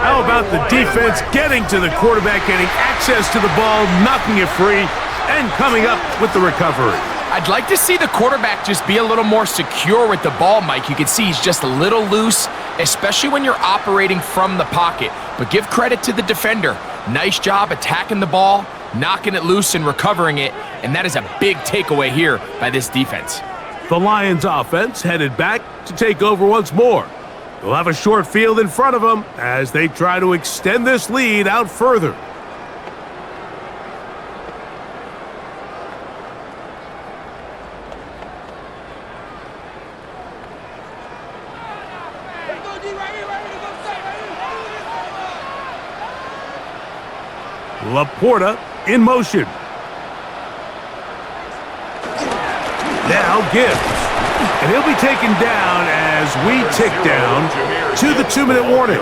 How about the defense getting to the quarterback, getting access to the ball, knocking it free, and coming up with the recovery? I'd like to see the quarterback just be a little more secure with the ball, Mike. You can see he's just a little loose, especially when you're operating from the pocket. But give credit to the defender. Nice job attacking the ball, knocking it loose and recovering it, and that is a big takeaway here by this defense. The Lions offense headed back to take over once more. They'll have a short field in front of them as they try to extend this lead out further. Laporta in motion. Now Gibbs. And he'll be taken down as we tick down to the 2-minute warning.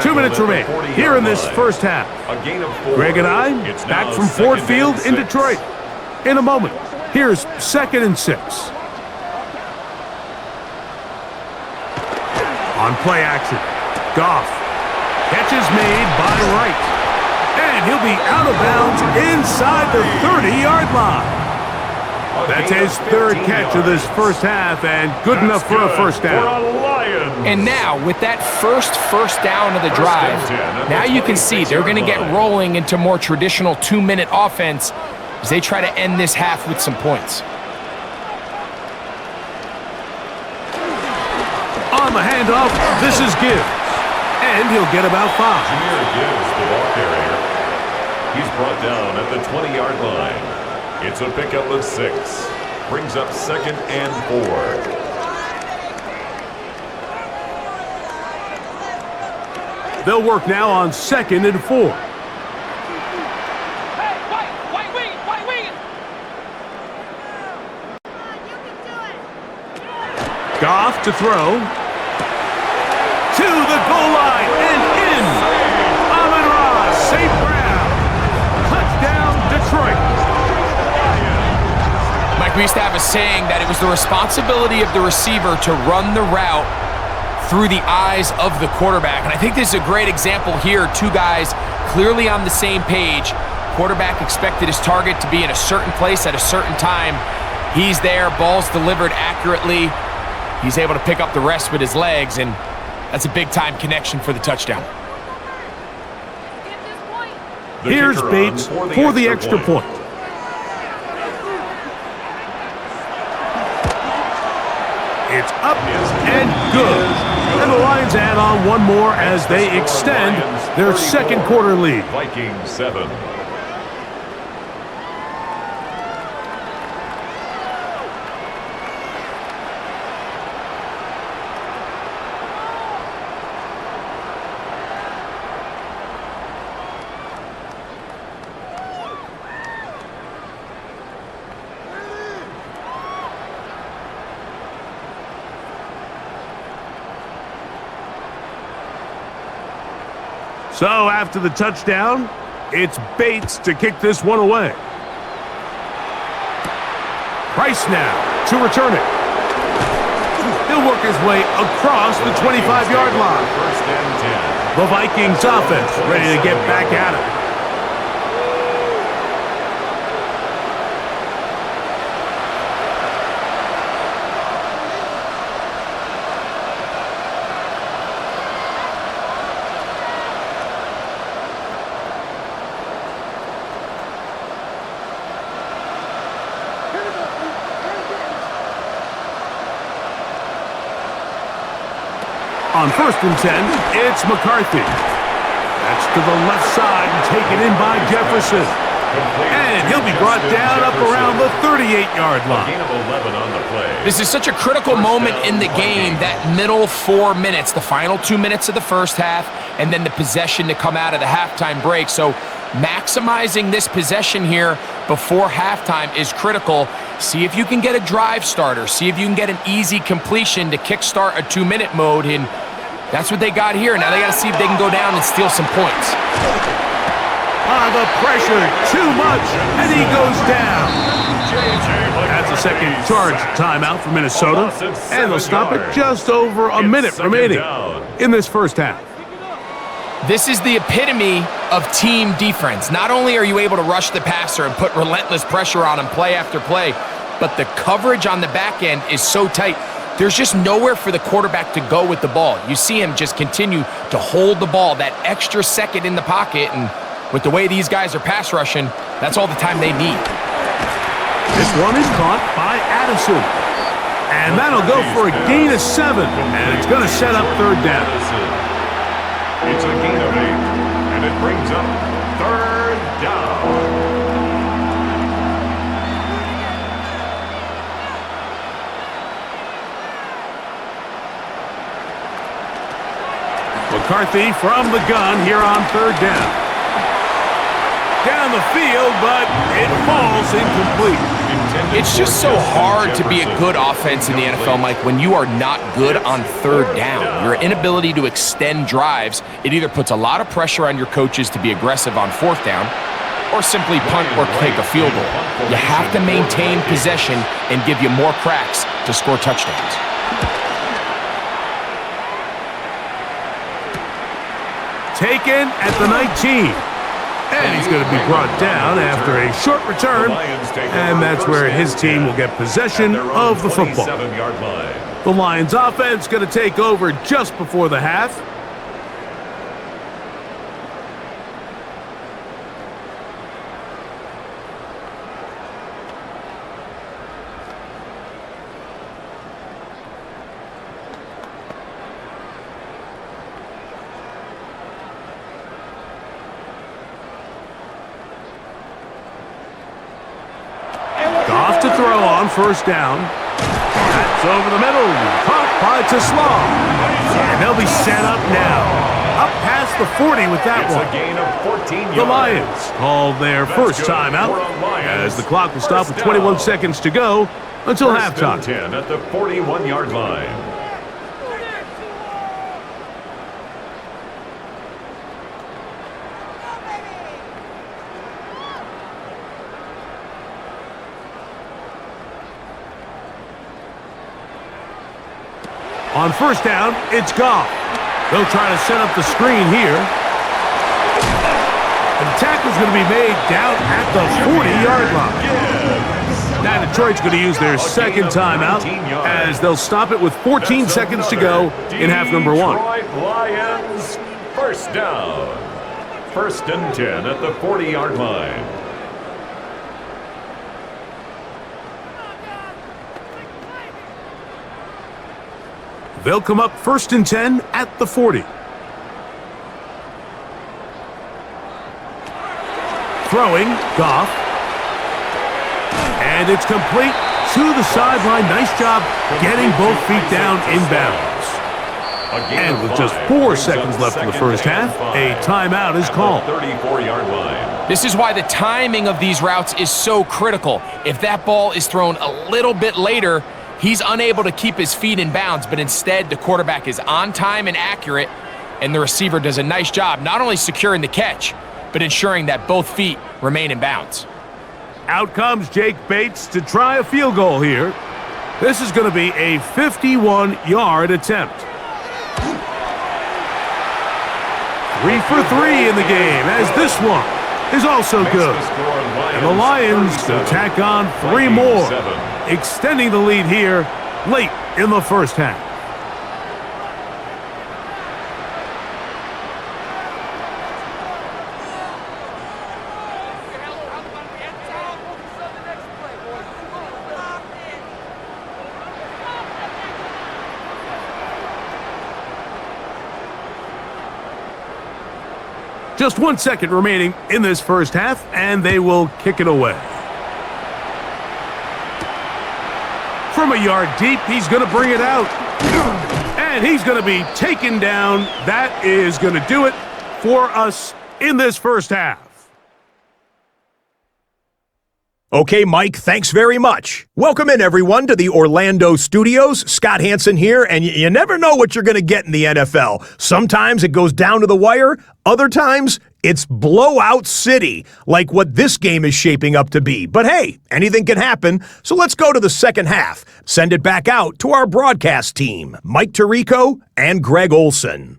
2 minutes remain here in this first half. Greg and I back from Ford Field in Detroit. In a moment, here's 2nd and 6. On play action, Goff. Catch is made by Wright. And he'll be out of bounds inside the 30-yard line. That's his third catch of this first half, and good enough for a first down. And now, with that first down of the drive, now you can see they're going to get rolling into more traditional 2-minute offense as they try to end this half with some points. On the handoff, this is Gibbs. And he'll get about 5. Jahmyr Gibbs, the ball carrier. He's brought down at the 20-yard line. It's a pickup of 6. Brings up 2nd and 4. They'll work now on 2nd and 4. Hey, white wing! Goff to throw. To the goal line and in. Amon-Ra, St. Brown. Touchdown, Detroit. Mike, we used to have a saying that it was the responsibility of the receiver to run the route through the eyes of the quarterback. And I think this is a great example here. Two guys clearly on the same page. Quarterback expected his target to be in a certain place at a certain time. He's there, ball's delivered accurately. He's able to pick up the rest with his legs, and that's a big-time connection for the touchdown. Here's Bates for the extra point. It's up and good. And the Lions add on one more as they extend their second quarter lead. Vikings 7. So after the touchdown, it's Bates to kick this one away. Price now to return it. He'll work his way across the 25-yard line. 1st and 10. The Vikings offense ready to get back at it. On 1st and 10, it's McCarthy. That's to the left side and taken in by Jefferson. And he'll be brought down up around the 38-yard line. Gain of 11 on the play. This is such a critical moment in the game, that middle 4 minutes, the final 2 minutes of the first half, and then the possession to come out of the halftime break. So maximizing this possession here before halftime is critical. See if you can get a drive starter. See if you can get an easy completion to kickstart a 2-minute mode, and that's what they got here. Now they got to see if they can go down and steal some points. The pressure, too much, and he goes down. That's a second charge timeout for Minnesota, and they'll stop it just over a minute remaining in this first half. This is the epitome of team defense. Not only are you able to rush the passer and put relentless pressure on him play after play, but the coverage on the back end is so tight. There's just nowhere for the quarterback to go with the ball. You see him just continue to hold the ball that extra second in the pocket, and with the way these guys are pass rushing, that's all the time they need. This one is caught by Addison. And that'll go for a gain of 7, and it's going to set up 3rd down. It's a gain of 8, and it brings up 3rd down. McCarthy from the gun here on 3rd down. Down the field, but it falls incomplete. It's just so hard to be a good offense in the NFL, Mike, when you are not good on 3rd down. Your inability to extend drives, it either puts a lot of pressure on your coaches to be aggressive on 4th down, or simply punt or kick a field goal. You have to maintain possession and give you more cracks to score touchdowns. taken at the 19. And he's going to be brought down after a short return, and that's where his team will get possession of the football. The Lions offense going to take over just before the half. Goff to throw on first down. That's over the middle. Caught by Teslam. And they'll be set up now. Up past the 40 with that one. A gain of 14 yards. The Lions call their first timeout as the clock will stop with 21 seconds to go until halftime. 10 at the 41-yard line. On first down, it's Goff. They'll try to set up the screen here. And the tackle's going to be made down at the 40-yard line. Now Detroit's going to use their second timeout as they'll stop it with 14 seconds to go in half number one. Detroit Lions, first down. First and 10 at the 40-yard line. They'll come up first and 10 at the 40. Throwing, Goff. And it's complete to the sideline. Nice job getting both feet down inbounds. And with just 4 seconds left in the first half, a timeout is called. 34-yard line. This is why the timing of these routes is so critical. If that ball is thrown a little bit later, he's unable to keep his feet in bounds, but instead the quarterback is on time and accurate, and the receiver does a nice job not only securing the catch, but ensuring that both feet remain in bounds. Out comes Jake Bates to try a field goal here. This is going to be a 51-yard attempt. 3 for 3 in the game, as this one is also good. And the Lions to tack on 3 more, extending the lead here late in the first half. Just 1 second remaining in this first half, and they will kick it away. From a yard deep, he's going to bring it out. And he's going to be taken down. That is going to do it for us in this first half. Okay, Mike, thanks very much. Welcome in, everyone, to the Orlando studios. Scott Hansen here, and you never know what you're going to get in the NFL. Sometimes it goes down to the wire. Other times, it's blowout city, like what this game is shaping up to be. But hey, anything can happen, so let's go to the second half. Send it back out to our broadcast team, Mike Tirico and Greg Olson.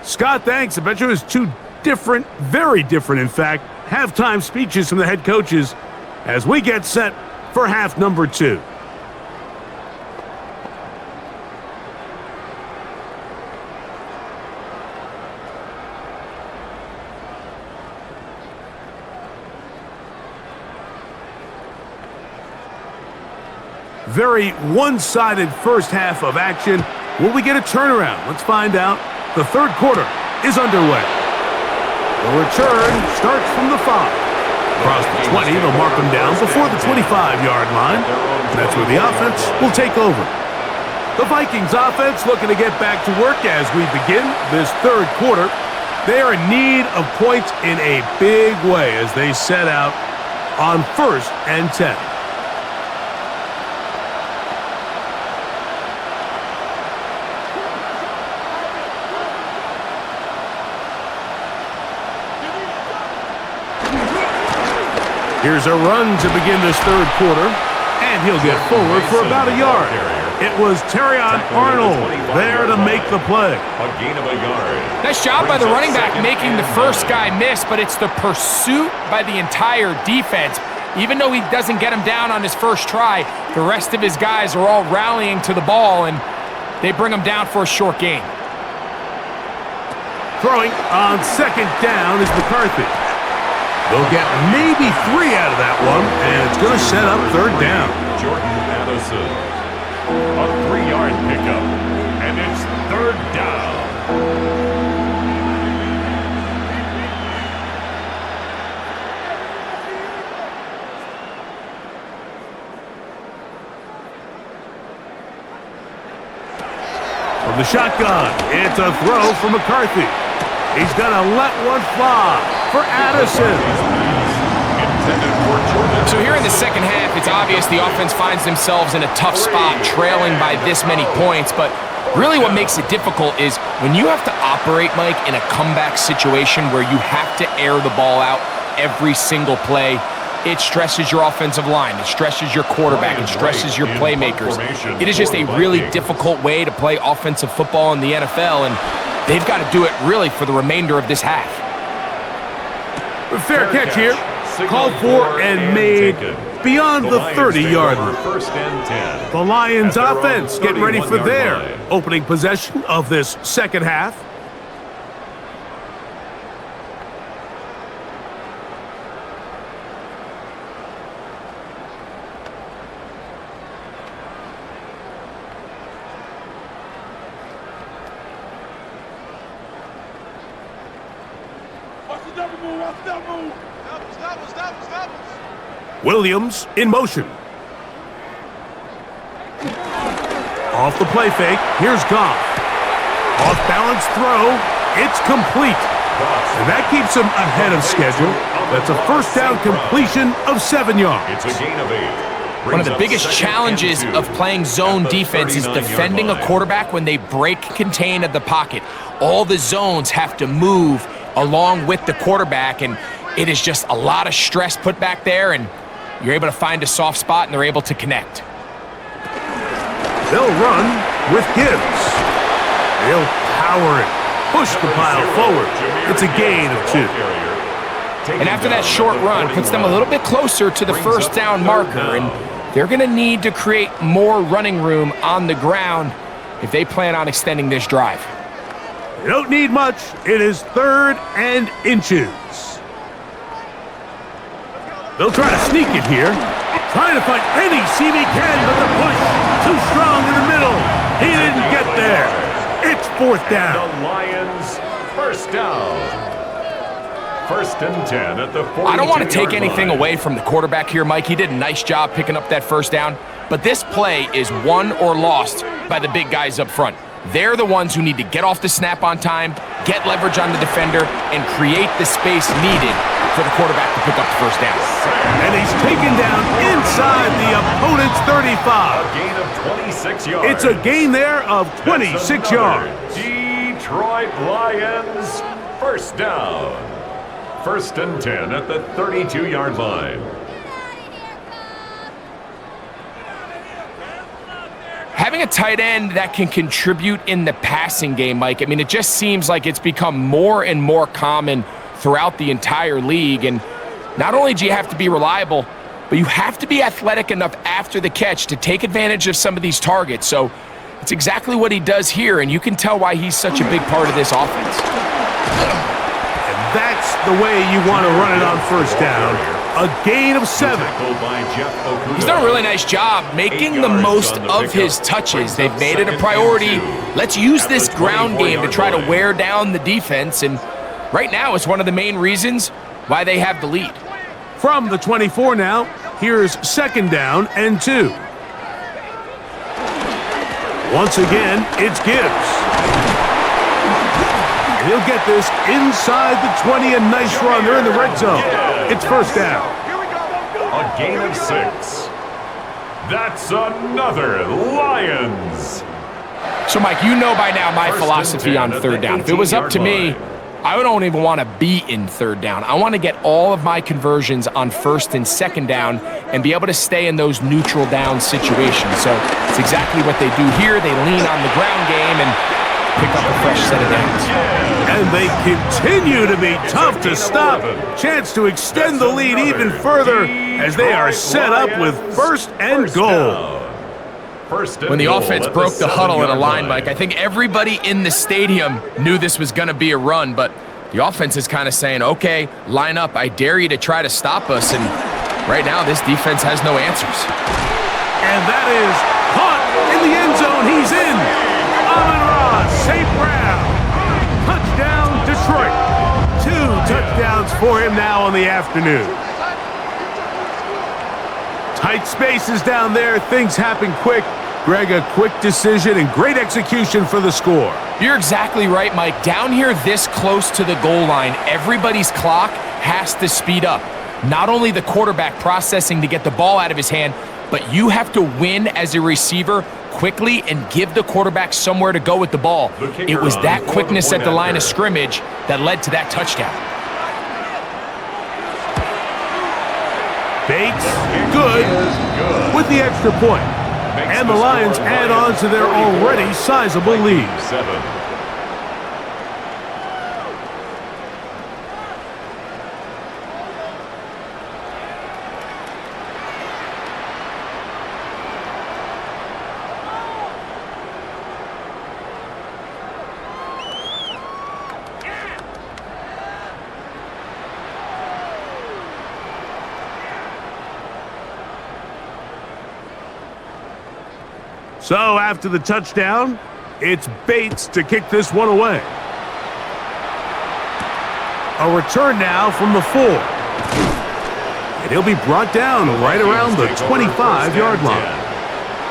Scott, thanks. I bet you it was 2 different, very different, in fact, halftime speeches from the head coaches as we get set for half number 2. Very one-sided first half of action. Will we get a turnaround? Let's find out. The third quarter is underway. The return starts from the 5. Across the 20, they'll mark them down before the 25-yard line. That's where the offense will take over. The Vikings offense looking to get back to work as we begin this third quarter. They are in need of points in a big way as they set out on first and 10. Here's a run to begin this third quarter, and he'll get forward for about a yard. It was Terrion Arnold there to make the play. A gain of a yard. Nice job by the running back making the first guy miss, but it's the pursuit by the entire defense. Even though he doesn't get him down on his first try, the rest of his guys are all rallying to the ball, and they bring him down for a short gain. Throwing on second down is McCarthy. They'll get maybe 3 out of that one, and it's going to set up third down. Jordan Addison. A 3-yard pickup, and it's third down. From the shotgun, it's a throw for McCarthy. He's going to let one fly for Addison. So here in the second half, it's obvious the offense finds themselves in a tough spot, trailing by this many points. But really what makes it difficult is when you have to operate, Mike, in a comeback situation where you have to air the ball out every single play, it stresses your offensive line, it stresses your quarterback, it stresses your playmakers. It is just a really difficult way to play offensive football in the NFL, and they've got to do it really for the remainder of this half. Fair catch here. Called for and made beyond the 30-yard line. First and 10. The Lions offense getting ready for their opening possession of this second half. Williams in motion. Off the play fake, here's Goff. Off balance throw, it's complete. And that keeps him ahead of schedule. That's a first down completion of 7 yards. It's a gain of 8. One of the biggest challenges of playing zone defense is defending a quarterback when they break contain of the pocket. All the zones have to move along with the quarterback, and it is just a lot of stress put back there, and you're able to find a soft spot, and they're able to connect. They'll run with Gibbs. They'll power it, push the pile forward. It's a gain of 2. And after that short run, puts them a little bit closer to the first down marker, and they're going to need to create more running room on the ground if they plan on extending this drive. They don't need much. It is 3rd and inches. They'll try to sneak it here. Trying to find any seam he can, but the push too strong in the middle. He didn't get there. It's 4th down. The Lions first down. First and 10 at the 42-yard line. I don't want to take anything away from the quarterback here, Mike. He did a nice job picking up that first down. But this play is won or lost by the big guys up front. They're the ones who need to get off the snap on time, get leverage on the defender, and create the space needed for the quarterback to pick up the first down. And he's taken down inside the opponent's 35. A gain of 26 yards. It's a gain there of 26 yards. Detroit Lions first down. First and 10 at the 32-yard line. Having a tight end that can contribute in the passing game, Mike, I mean, it just seems like it's become more and more common throughout the entire league. And not only do you have to be reliable, but you have to be athletic enough after the catch to take advantage of some of these targets. So it's exactly what he does here, and you can tell why he's such a big part of this offense. And that's the way you want to run it on first down. A gain of 7. He's done a really nice job making the most of his touches. They've made it a priority. Let's use this ground game to try to wear down the defense, and right now it's one of the main reasons why they have the lead. From the 24 now, here's 2nd down and 2. Once again, it's Gibbs. And he'll get this inside the 20, a nice run. They're in the red zone. It's first down. A gain of 6. That's another Lions. So, Mike, you know by now my philosophy on third down. If it was up to me, I don't even want to be in third down. I want to get all of my conversions on first and second down and be able to stay in those neutral down situations. So it's exactly what they do here. They lean on the ground game and pick up a fresh set of downs. And they continue to be tough to stop. Chance to extend the lead even further as they are set up with first and goal. When the offense broke the huddle in a line, Mike, I think everybody in the stadium knew this was going to be a run, but the offense is kind of saying, okay, line up. I dare you to try to stop us. And right now, this defense has no answers. And that is caught in the end zone. He's in. Amon-Ra St. Brown. Touchdown, Detroit. 2 touchdowns for him now on the afternoon. Tight spaces down there. Things happen quick. Greg, a quick decision and great execution for the score. You're exactly right, Mike. Down here this close to the goal line, everybody's clock has to speed up. Not only the quarterback processing to get the ball out of his hand, but you have to win as a receiver quickly and give the quarterback somewhere to go with the ball. It was that quickness at the line of scrimmage that led to that touchdown. Bates, good with the extra point. And the Lions add on to their already sizable lead. So after the touchdown, it's Bates to kick this one away. A return now from the 4. And he'll be brought down right around the 25-yard line.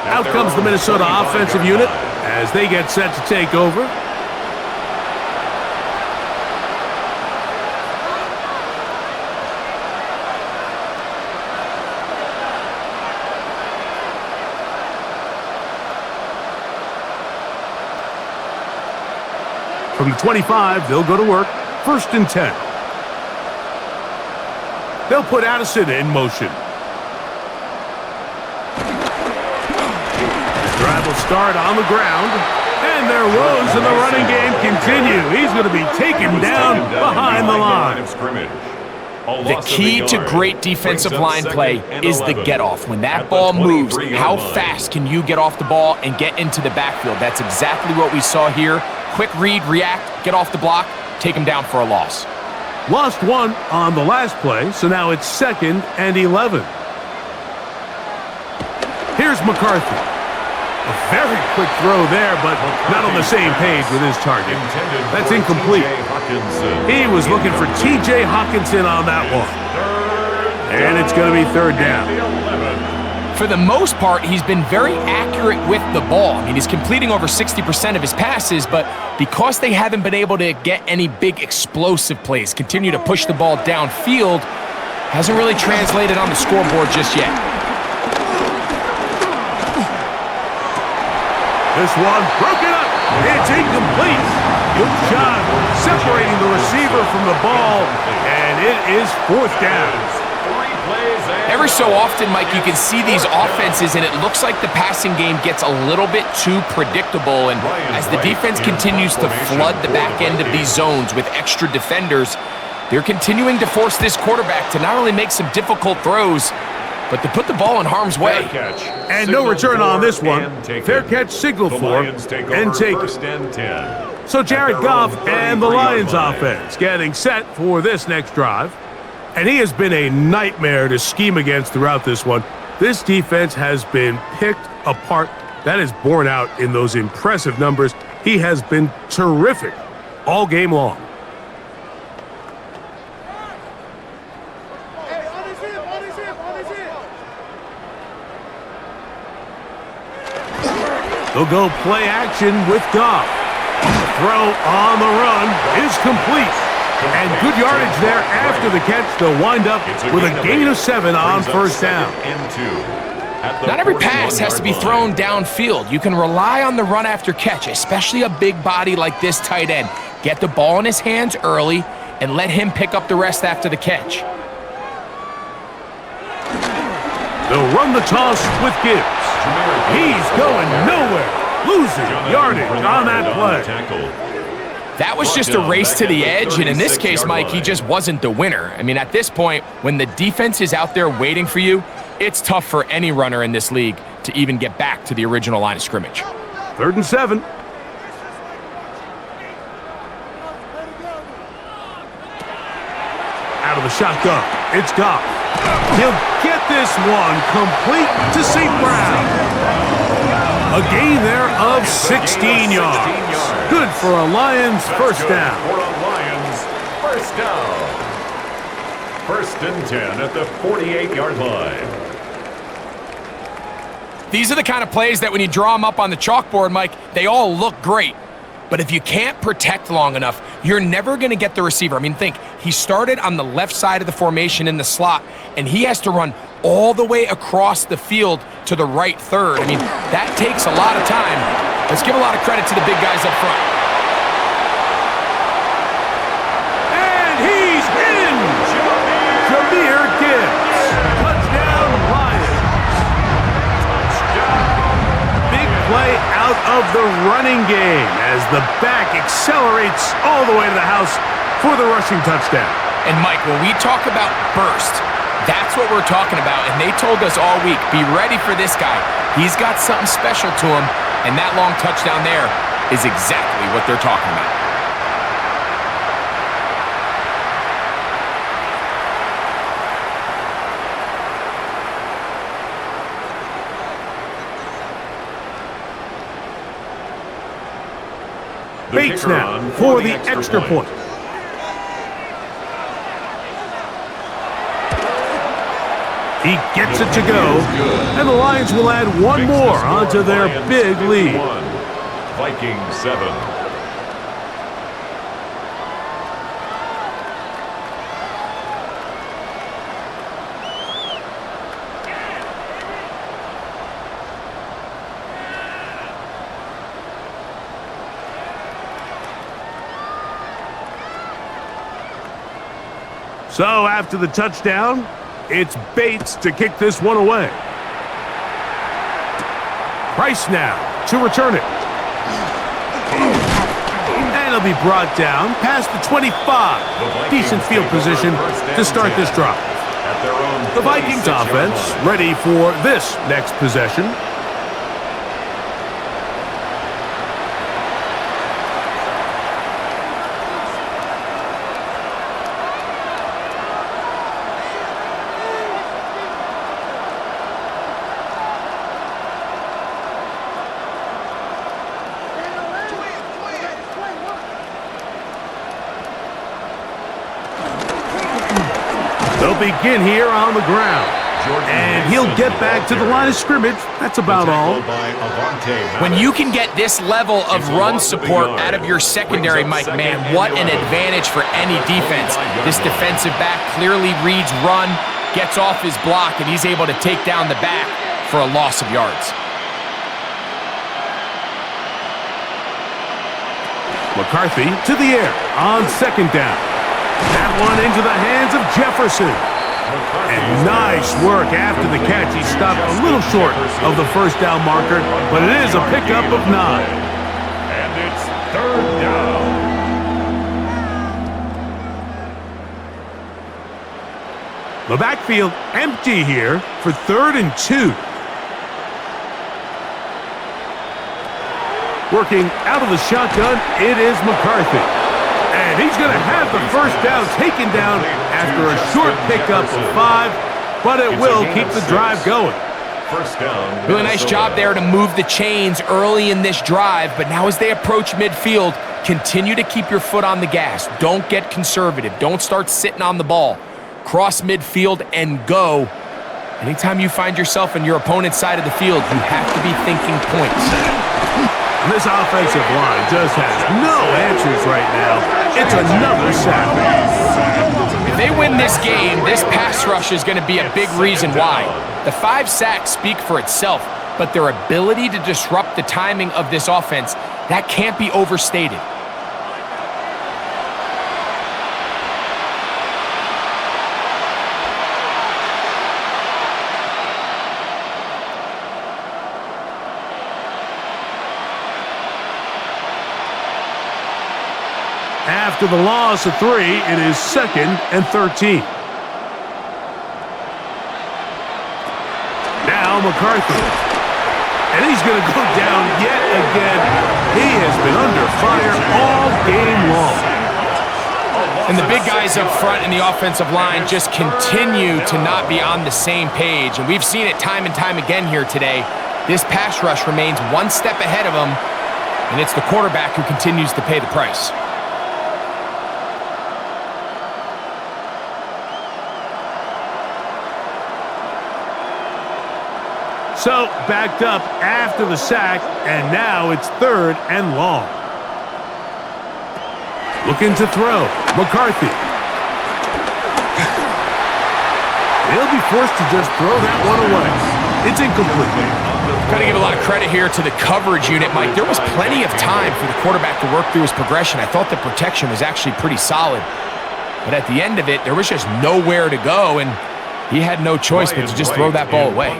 Out comes the Minnesota offensive unit as they get set to take over. From the 25, they'll go to work. 1st and 10. They'll put Addison in motion. Drive will start on the ground. And their woes in the running game continue. He's going to be taken down behind the line. The key to great defensive line play is the get-off. When that ball moves, how fast can you get off the ball and get into the backfield? That's exactly what we saw here. Quick read, react, get off the block, take him down for a loss. Lost one on the last play, so now it's 2nd and 11. Here's McCarthy. A very quick throw there, but not on the same page with his target. That's incomplete. He was looking for T.J. Hockenson on that one. And it's going to be 3rd down. For the most part, he's been very accurate with the ball. I mean, he's completing over 60% of his passes, but because they haven't been able to get any big explosive plays, continue to push the ball downfield, hasn't really translated on the scoreboard just yet. This one broken up. It's incomplete. Good job separating the receiver from the ball, and it is 4th down. Every so often, Mike, you can see these offenses, and it looks like the passing game gets a little bit too predictable. And as the defense continues to flood the back end of these zones with extra defenders, they're continuing to force this quarterback to not only make some difficult throws, but to put the ball in harm's way. And no return on this one. Fair catch signal for and take it. So Jared Goff and the Lions offense getting set for this next drive. And he has been a nightmare to scheme against throughout this one. This defense has been picked apart. That is borne out in those impressive numbers. He has been terrific all game long. They'll go play action with Goff. Throw on the run is complete. And good yardage there after the catch. They'll wind up with a gain of 7 on 1st down. Not every pass has to be thrown downfield. You can rely on the run after catch, especially a big body like this tight end. Get the ball in his hands early and let him pick up the rest after the catch. They'll run the toss with Gibbs. He's going nowhere. Losing yardage on that play. That was just a race to the edge, and in this case, Mike, he just wasn't the winner. I mean, at this point, when the defense is out there waiting for you, it's tough for any runner in this league to even get back to the original line of scrimmage. 3rd and 7. Out of the shotgun, it's Goff. He'll get this one complete to St. Brown. A gain there of 16 yards. Good for a Lions first down. For a Lions first down. 1st and 10 at the 48-yard line. These are the kind of plays that when you draw them up on the chalkboard, Mike, they all look great. But if you can't protect long enough, you're never going to get the receiver. I mean, think, he started on the left side of the formation in the slot, and he has to run all the way across the field to the right third. I mean, that takes a lot of time. Let's give a lot of credit to the big guys up front. And he's in! Jahmyr Gibbs. Touchdown, Lions. Big play out of the running game as the back accelerates all the way to the house for the rushing touchdown. And Mike, when we talk about burst, that's what we're talking about, and they told us all week, be ready for this guy. He's got something special to him, and that long touchdown there is exactly what they're talking about. Bates now for the extra point. He gets it to go, and the Lions will add one more onto their big lead. Vikings 7. So after the touchdown, it's Bates to kick this one away. Price now to return it. And it'll be brought down past the 25. Decent field position to start this drive. The Vikings offense ready for this next possession. They'll begin here on the ground. And he'll get back to the line of scrimmage. That's about all. When you can get this level of run support out of your secondary, Mike, man, what an advantage for any defense. This defensive back clearly reads run, gets off his block, and he's able to take down the back for a loss of yards. McCarthy to the air on 2nd down. That one into the hands of Jefferson. And nice work after the catch. He stopped a little short of the first down marker, but it is a pickup of 9. And it's 3rd down. The backfield empty here for 3rd and 2. Working out of the shotgun, it is McCarthy. And he's going to have the first down taken down after a short pickup of 5, but it will keep the drive going. First down. Really nice job there to move the chains early in this drive, but now as they approach midfield, continue to keep your foot on the gas. Don't get conservative. Don't start sitting on the ball. Cross midfield and go. Anytime you find yourself on your opponent's side of the field, you have to be thinking points. And this offensive line just has no answers right now. It's another sack. If they win this game, this pass rush is going to be a big reason why. The 5 sacks speak for itself, but their ability to disrupt the timing of this offense, that can't be overstated. After the loss of 3, it is 2nd and 13. Now McCarthy. And he's going to go down yet again. He has been under fire all game long. And the big guys up front in the offensive line just continue to not be on the same page. And we've seen it time and time again here today. This pass rush remains one step ahead of them, and it's the quarterback who continues to pay the price. So, backed up after the sack, and now it's 3rd and long. Looking to throw. McCarthy. He'll be forced to just throw that one away. It's incomplete. Got to give a lot of credit here to the coverage unit, Mike. There was plenty of time for the quarterback to work through his progression. I thought the protection was actually pretty solid. But at the end of it, there was just nowhere to go, and he had no choice but to just throw that ball away.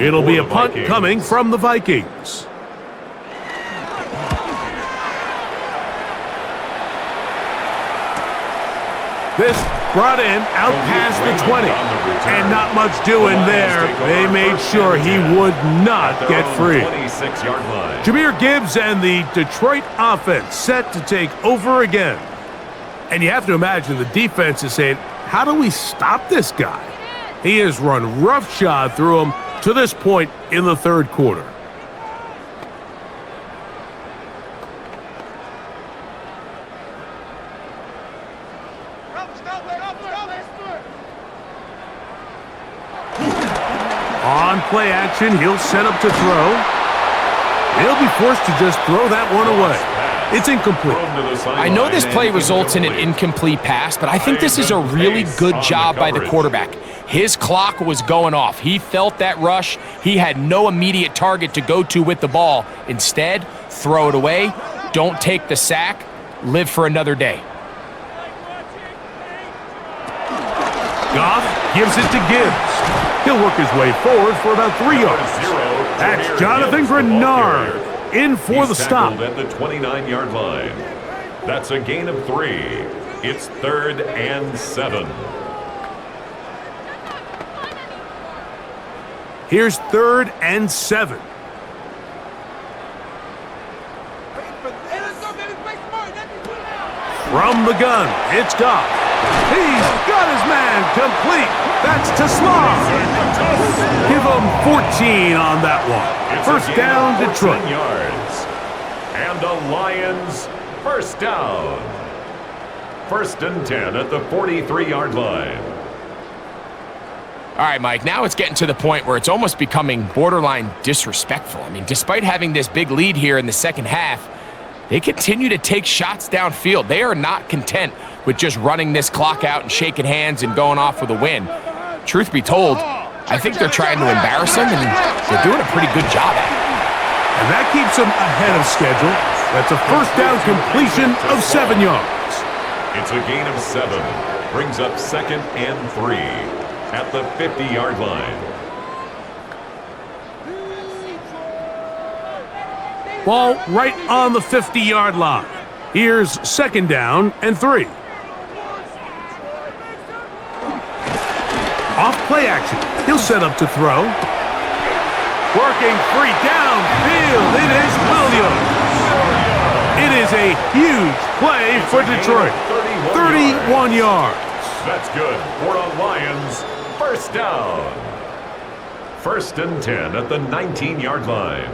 It'll be a punt coming from the Vikings. This brought in out past the 20, and not much doing there. They made sure he would not get free. Jahmyr Gibbs and the Detroit offense set to take over again. And you have to imagine the defense is saying, how do we stop this guy? He has run roughshod through him to this point in the 3rd quarter. On play action, he'll set up to throw. He'll be forced to just throw that one away. It's incomplete. I know this play results in an incomplete pass, but I think this is a really good job by the quarterback. His clock was going off. He felt that rush. He had no immediate target to go to with the ball. Instead, throw it away. Don't take the sack. Live for another day. Goff gives it to Gibbs. He'll work his way forward for about 3 yards. That's Jonathan Grenard in for the stop. At the 29-yard line. That's a gain of 3. It's 3rd and 7. Here's 3rd and 7. From the gun, it's Goff. He's got his man complete. That's to Slav. Give him 14 on that one. First down, Detroit. Yards. And the Lions first down. 1st and 10 at the 43-yard line. All right, Mike, now it's getting to the point where it's almost becoming borderline disrespectful. I mean, despite having this big lead here in the second half, they continue to take shots downfield. They are not content with just running this clock out and shaking hands and going off with a win. Truth be told, I think they're trying to embarrass him, and they're doing a pretty good job at it. And that keeps them ahead of schedule. That's a first down completion of 7 yards. It's a gain of 7. Brings up 2nd and 3 at the 50-yard line. Ball right on the 50-yard line. Here's 2nd down and 3. Off play action. He'll set up to throw. Working free downfield. It is Williams. It is a huge play for Detroit. 31 yards. That's good for a Lions first down. 1st and 10 at the 19-yard line.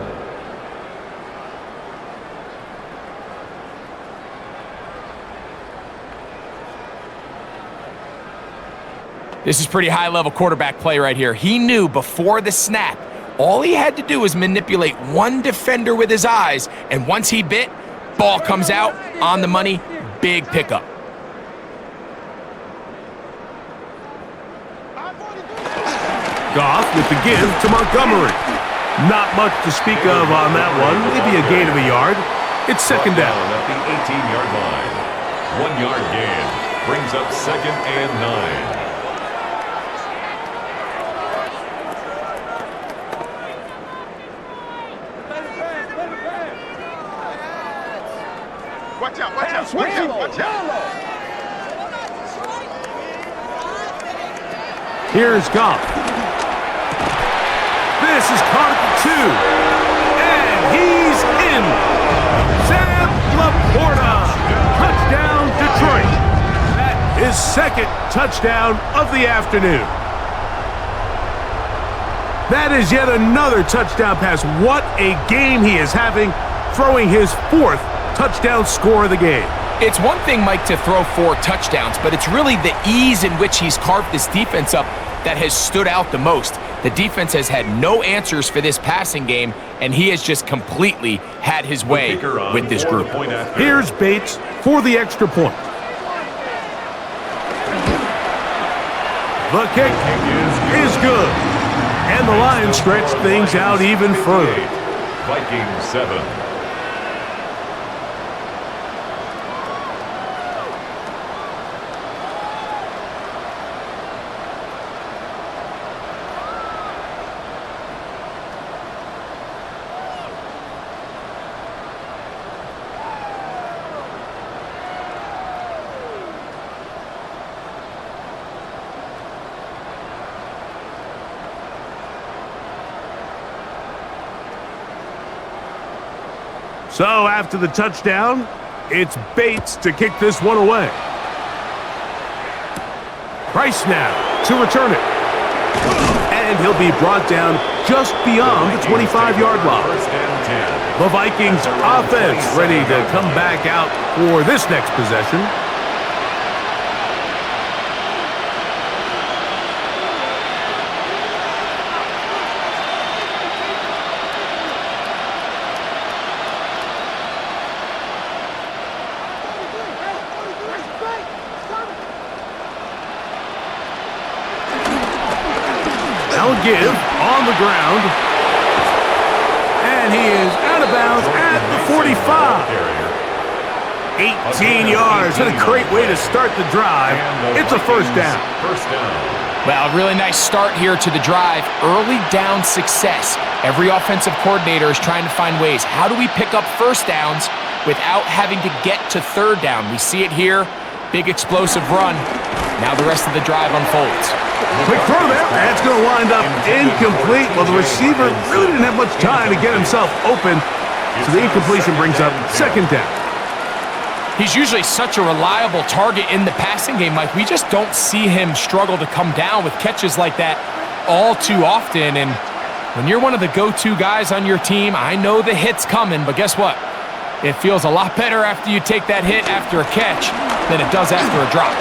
This is pretty high-level quarterback play right here. He knew before the snap, all he had to do was manipulate one defender with his eyes, and once he bit, ball comes out, on the money, big pickup. Goff with the give to Montgomery. Not much to speak of on that one. Maybe a gain of a yard. It's 2nd down. At the 18-yard line. 1-yard gain. Brings up 2nd and 9. Watch out, watch out, watch out, watch out. Here's Goff. This is caught at the 2. And he's in. Sam Laporta. Touchdown, Detroit. That is second touchdown of the afternoon. That is yet another touchdown pass. What a game he is having, throwing his 4th touchdown score of the game. It's one thing, Mike, to throw 4 touchdowns, but it's really the ease in which he's carved this defense up that has stood out the most. The defense has had no answers for this passing game, and he has just completely had his way with this group. Here's Bates for the extra point. The kick is good. And the Lions stretch things out even further. Vikings 7. So after the touchdown, it's Bates to kick this one away. Price now to return it. And he'll be brought down just beyond the 25-yard line. The Vikings offense ready to come back out for this next possession. Give on the ground, and he is out of bounds at the 45. 18 yards, what a great way to start the drive. It's a first down. Well, a really nice start here to the drive. Early down success. Every offensive coordinator is trying to find ways. How do we pick up first downs without having to get to third down? We see it here. Big explosive run. Now the rest of the drive unfolds. Quick throw there. That's going to wind up incomplete. Well, the receiver really didn't have much time to get himself open. So the incompletion brings up second down. He's usually such a reliable target in the passing game, Mike. We just don't see him struggle to come down with catches like that all too often. And when you're one of the go-to guys on your team, I know the hit's coming, but guess what? It feels a lot better after you take that hit after a catch than it does after a drop.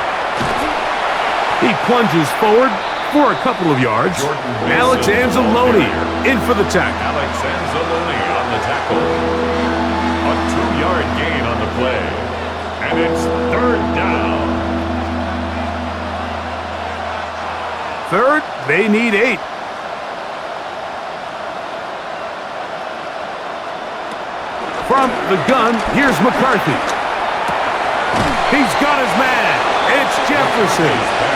He plunges forward for a couple of yards. Alex Anzalone in for the tackle. Alex Anzalone on the tackle. A 2-yard gain on the play. And it's third down. Third, they need 8. From the gun, here's McCarthy. He's got his man. It's Jefferson.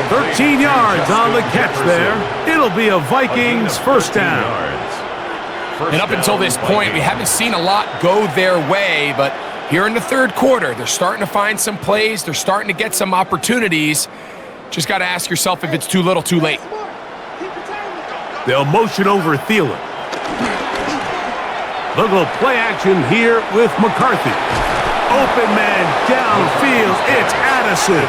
13 yards on the catch there. It'll be a Vikings first down. And up until this point, we haven't seen a lot go their way, but here in the third quarter, they're starting to find some plays. They're starting to get some opportunities. Just got to ask yourself if it's too little, too late. They'll motion over Thielen. They'll go play action here with McCarthy. Open man downfield. It's Addison.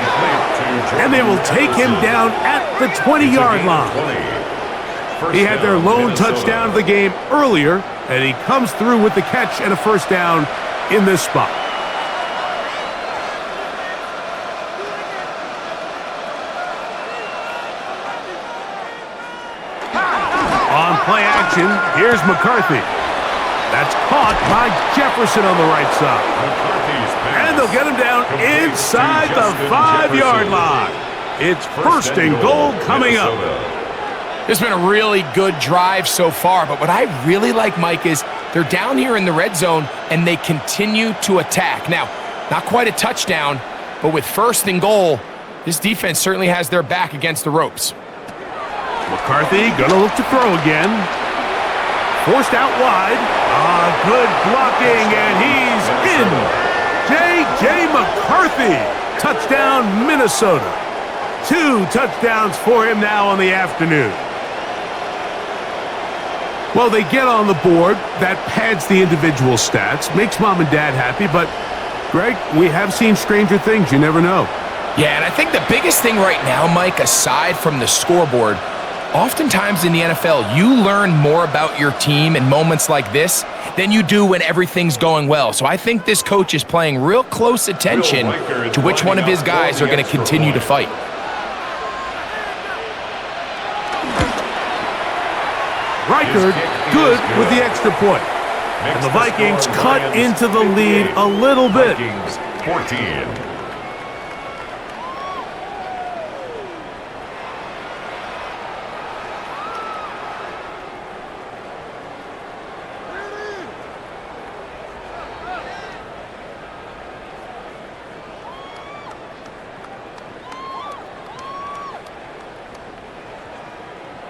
And they will take him down at the 20-yard line. He had their lone touchdown of the game earlier, and he comes through with the catch and a first down in this spot. On play action, here's McCarthy. That's caught by Jefferson on the right side. And they'll get him down inside the 5-yard line. It's first and goal coming up. This has been a really good drive so far, but what I really like, Mike, is they're down here in the red zone and they continue to attack. Now, not quite a touchdown, but with first and goal, this defense certainly has their back against the ropes. McCarthy gonna look to throw again. Forced out wide. Good blocking, and he's in. J.J. McCarthy, touchdown Minnesota. 2 touchdowns for him now on the afternoon. Well, they get on the board. That pads the individual stats, makes mom and dad happy, but Greg, we have seen stranger things. You never know. Yeah, and I think the biggest thing right now, Mike, aside from the scoreboard, oftentimes in the NFL, you learn more about your team in moments like this than you do when everything's going well. So I think this coach is paying real close attention to which one of his guys are going to continue to fight. Reichard, good with the extra point. And the Vikings cut into the lead a little bit. Vikings 14.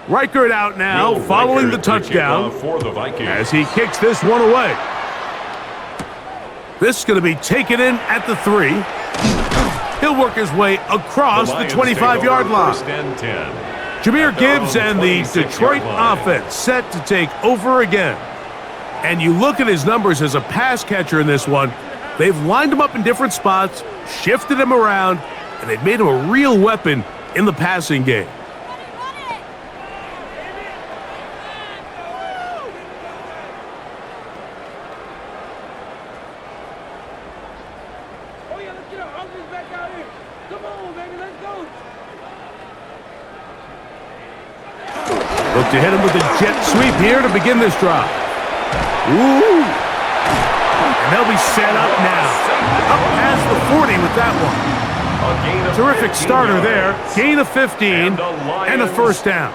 Reichard out now, following the touchdown for the Vikings as he kicks this one away. This is going to be taken in at the 3. He'll work his way across the 25-yard line. Jahmyr Gibbs and the Detroit offense set to take over again. And you look at his numbers as a pass catcher in this one. They've lined him up in different spots, shifted him around, and they've made him a real weapon in the passing game. Look to hit him with a jet sweep here to begin this drive. Ooh. And they'll be set up now. Up past the 40 with that one. Terrific starter there. Gain of 15 and a first down.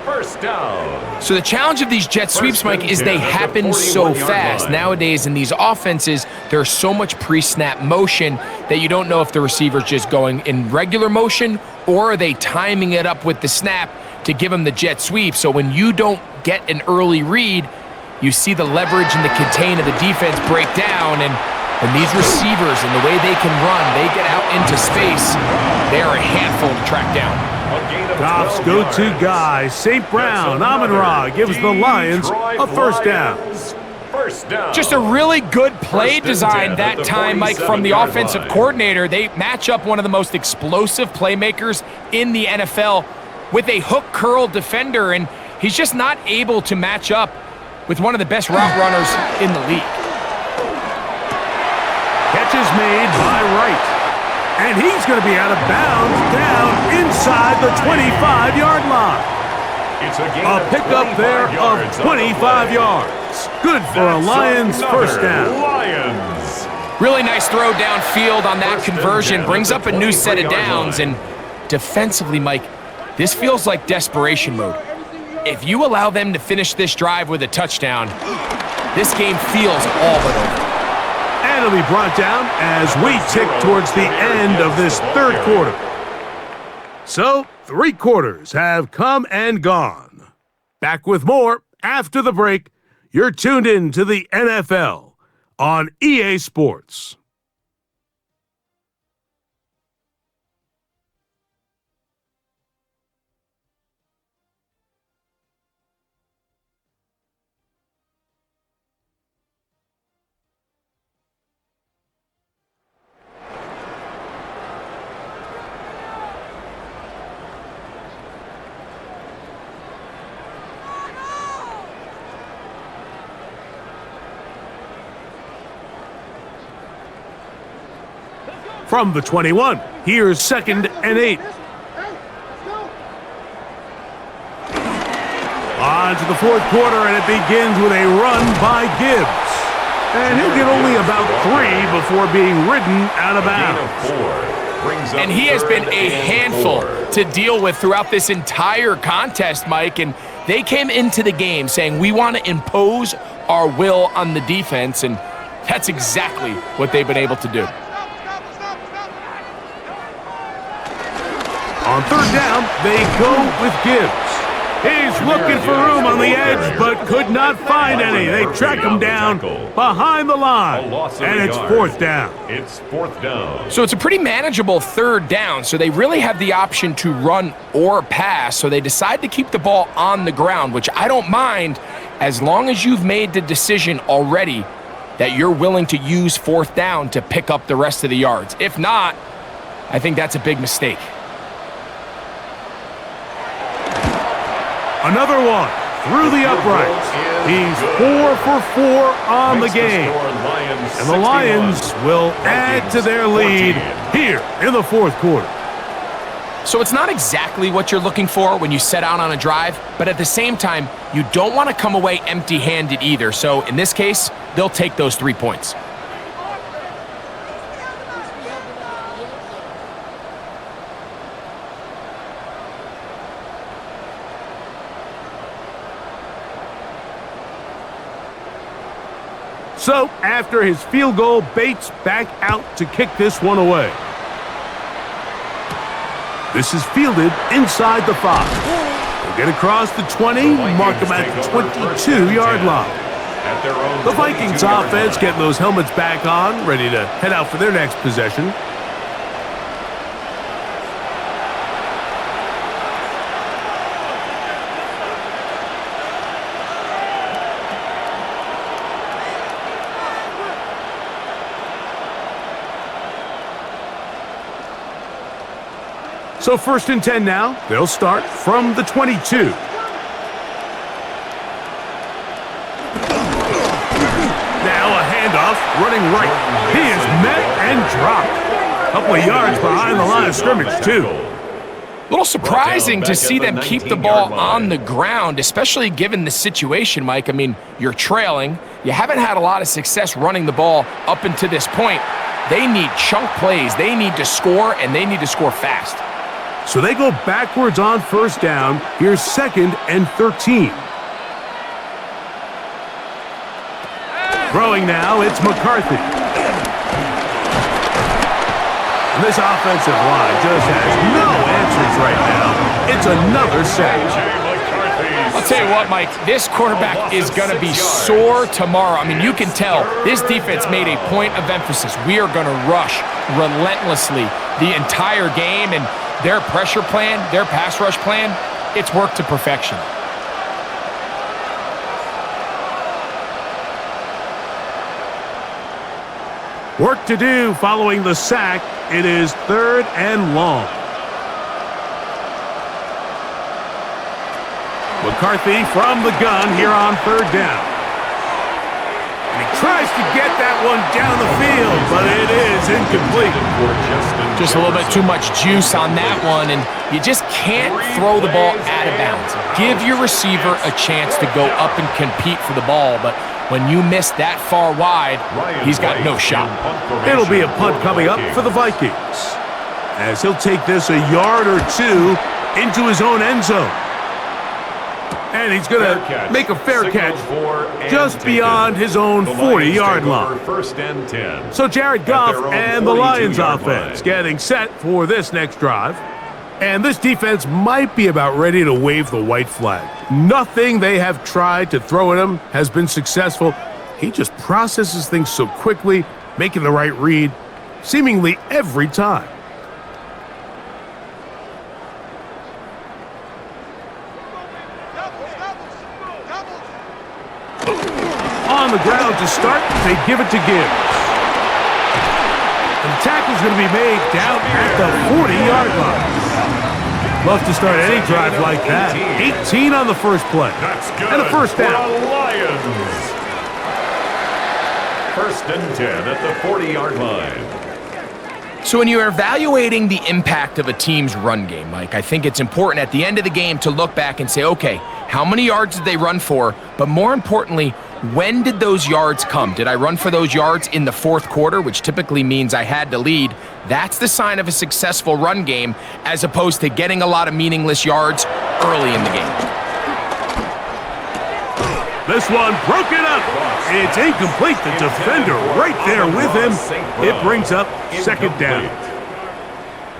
So the challenge of these jet sweeps, Mike, is they happen so fast. Nowadays in these offenses, there's so much pre-snap motion that you don't know if the receiver's just going in regular motion or are they timing it up with the snap to give them the jet sweep. So when you don't get an early read, you see the leverage and the contain of the defense break down, and these receivers and the way they can run, they get out into space, they are a handful to track down. Goff's go-to guy, St. Brown, Amon-Ra, gives the Lions a first down. Just a really good play design that time, Mike, from the offensive coordinator. They match up one of the most explosive playmakers in the NFL with a hook curl defender, and he's just not able to match up with one of the best route runners in the league. Catch is made by Wright. And he's going to be out of bounds down inside the 25-yard line. A pickup there of 25 yards. Good for a Lions first down. Really nice throw downfield on that conversion. Brings up a new set of downs. And defensively, Mike, this feels like desperation mode. If you allow them to finish this drive with a touchdown, this game feels all but over. And it'll be brought down as we tick towards the end of this third quarter. So, 3 quarters have come and gone. Back with more after the break. You're tuned in to the NFL on EA Sports. From the 21, here's 2nd and 8. On to the fourth quarter, and it begins with a run by Gibbs. And he'll get only about 3 before being ridden out of bounds. And he has been a handful to deal with throughout this entire contest, Mike. And they came into the game saying, we want to impose our will on the defense. And that's exactly what they've been able to do. On third down, they go with Gibbs. He's looking for room on the edge, but could not find any. They track him down behind the line, and it's fourth down. It's fourth down. So it's a pretty manageable third down, so they really have the option to run or pass, so they decide to keep the ball on the ground, which I don't mind as long as you've made the decision already that you're willing to use fourth down to pick up the rest of the yards. If not, I think that's a big mistake. Another one through the uprights. He's 4 for 4 on the game. And the Lions will add to their lead here in the fourth quarter. So it's not exactly what you're looking for when you set out on a drive, but at the same time, you don't want to come away empty-handed either. So in this case, they'll take those 3 points. So, after his field goal, Bates back out to kick this one away. This is fielded inside the 5. He'll get across the 20, mark him at the 22-yard line. The Vikings offense getting those helmets back on, ready to head out for their next possession. So 1st and 10 now. They'll start from the 22. Now a handoff, running right. He is met and dropped. A couple of yards behind the line of scrimmage, too. A little surprising to see them keep the ball on the ground, especially given the situation, Mike. I mean, you're trailing. You haven't had a lot of success running the ball up until this point. They need chunk plays. They need to score, and they need to score fast. So they go backwards on 1st down. Here's 2nd and 13. Throwing now, it's McCarthy. And this offensive line just has no answers right now. It's another sack. I'll tell you what, Mike, this quarterback is going to be sore tomorrow. I mean, you can tell this defense made a point of emphasis. We are going to rush relentlessly the entire game, and their pressure plan, their pass rush plan, it's worked to perfection. Work to do following the sack. It is 3rd and long. McCarthy from the gun here on 3rd down. And he tries to get that one down the field, but it is incomplete. Just a little bit too much juice on that one, and you just can't throw the ball out of bounds. Give your receiver a chance to go up and compete for the ball, but when you miss that far wide, he's got no shot. It'll be a punt coming up for the Vikings, as he'll take this a yard or two into his own end zone. And he's going to make a fair catch just beyond his own 40-yard line. 1st and 10. So Jared Goff and the Lions offense getting set for this next drive. And this defense might be about ready to wave the white flag. Nothing they have tried to throw at him has been successful. He just processes things so quickly, making the right read seemingly every time. On the ground to start, they give it to Gibbs. And the tackle's going to be made down at the 40-yard line. Love to start any drive like that. 18 on the first play. That's good. And a 1st down. For the Lions. 1st and 10 at the 40-yard line. So when you're evaluating the impact of a team's run game, Mike, I think it's important at the end of the game to look back and say, okay, how many yards did they run for? But more importantly, when did those yards come? Did I run for those yards in the 4th quarter, which typically means I had to lead? That's the sign of a successful run game, as opposed to getting a lot of meaningless yards early in the game. This one broken up. It's incomplete. The defender right there with him. It brings up 2nd down.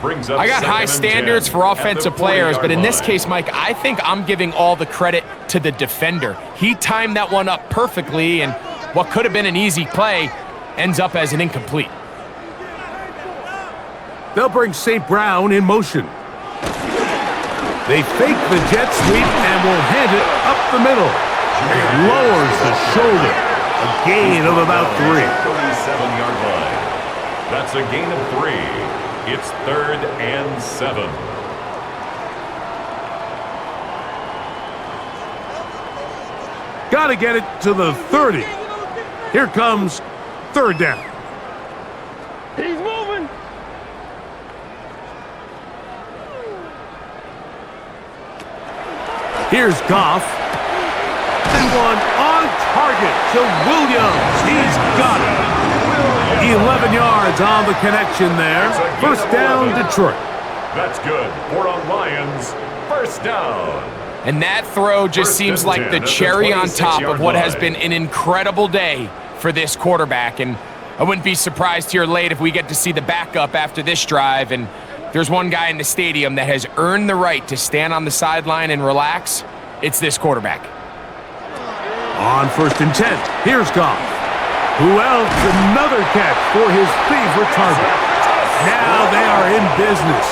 Brings up I got high 2nd and standards 10 for at the offensive players, but in this 40-yard case, Mike, I think I'm giving all the credit to the defender. He timed that one up perfectly, and what could have been an easy play ends up as an incomplete. They'll bring St. Brown in motion. They fake the jet sweep and will hand it up the middle. It lowers the shoulder. A gain of about 3. 37-yard line. That's a gain of 3. It's 3rd and 7. Got to get it to the 30. Here comes 3rd down. He's moving. Here's Goff. And one on target to Williams. He's got it. 11 yards on the connection there. First down, Detroit. That's good for a Lions first down. And that throw just seems like the cherry on top of what has been an incredible day for this quarterback. And I wouldn't be surprised here late if we get to see the backup after this drive. And there's one guy in the stadium that has earned the right to stand on the sideline and relax. It's this quarterback. On 1st and 10, here's Goff. Who else? Another catch for his favorite target. Now they are in business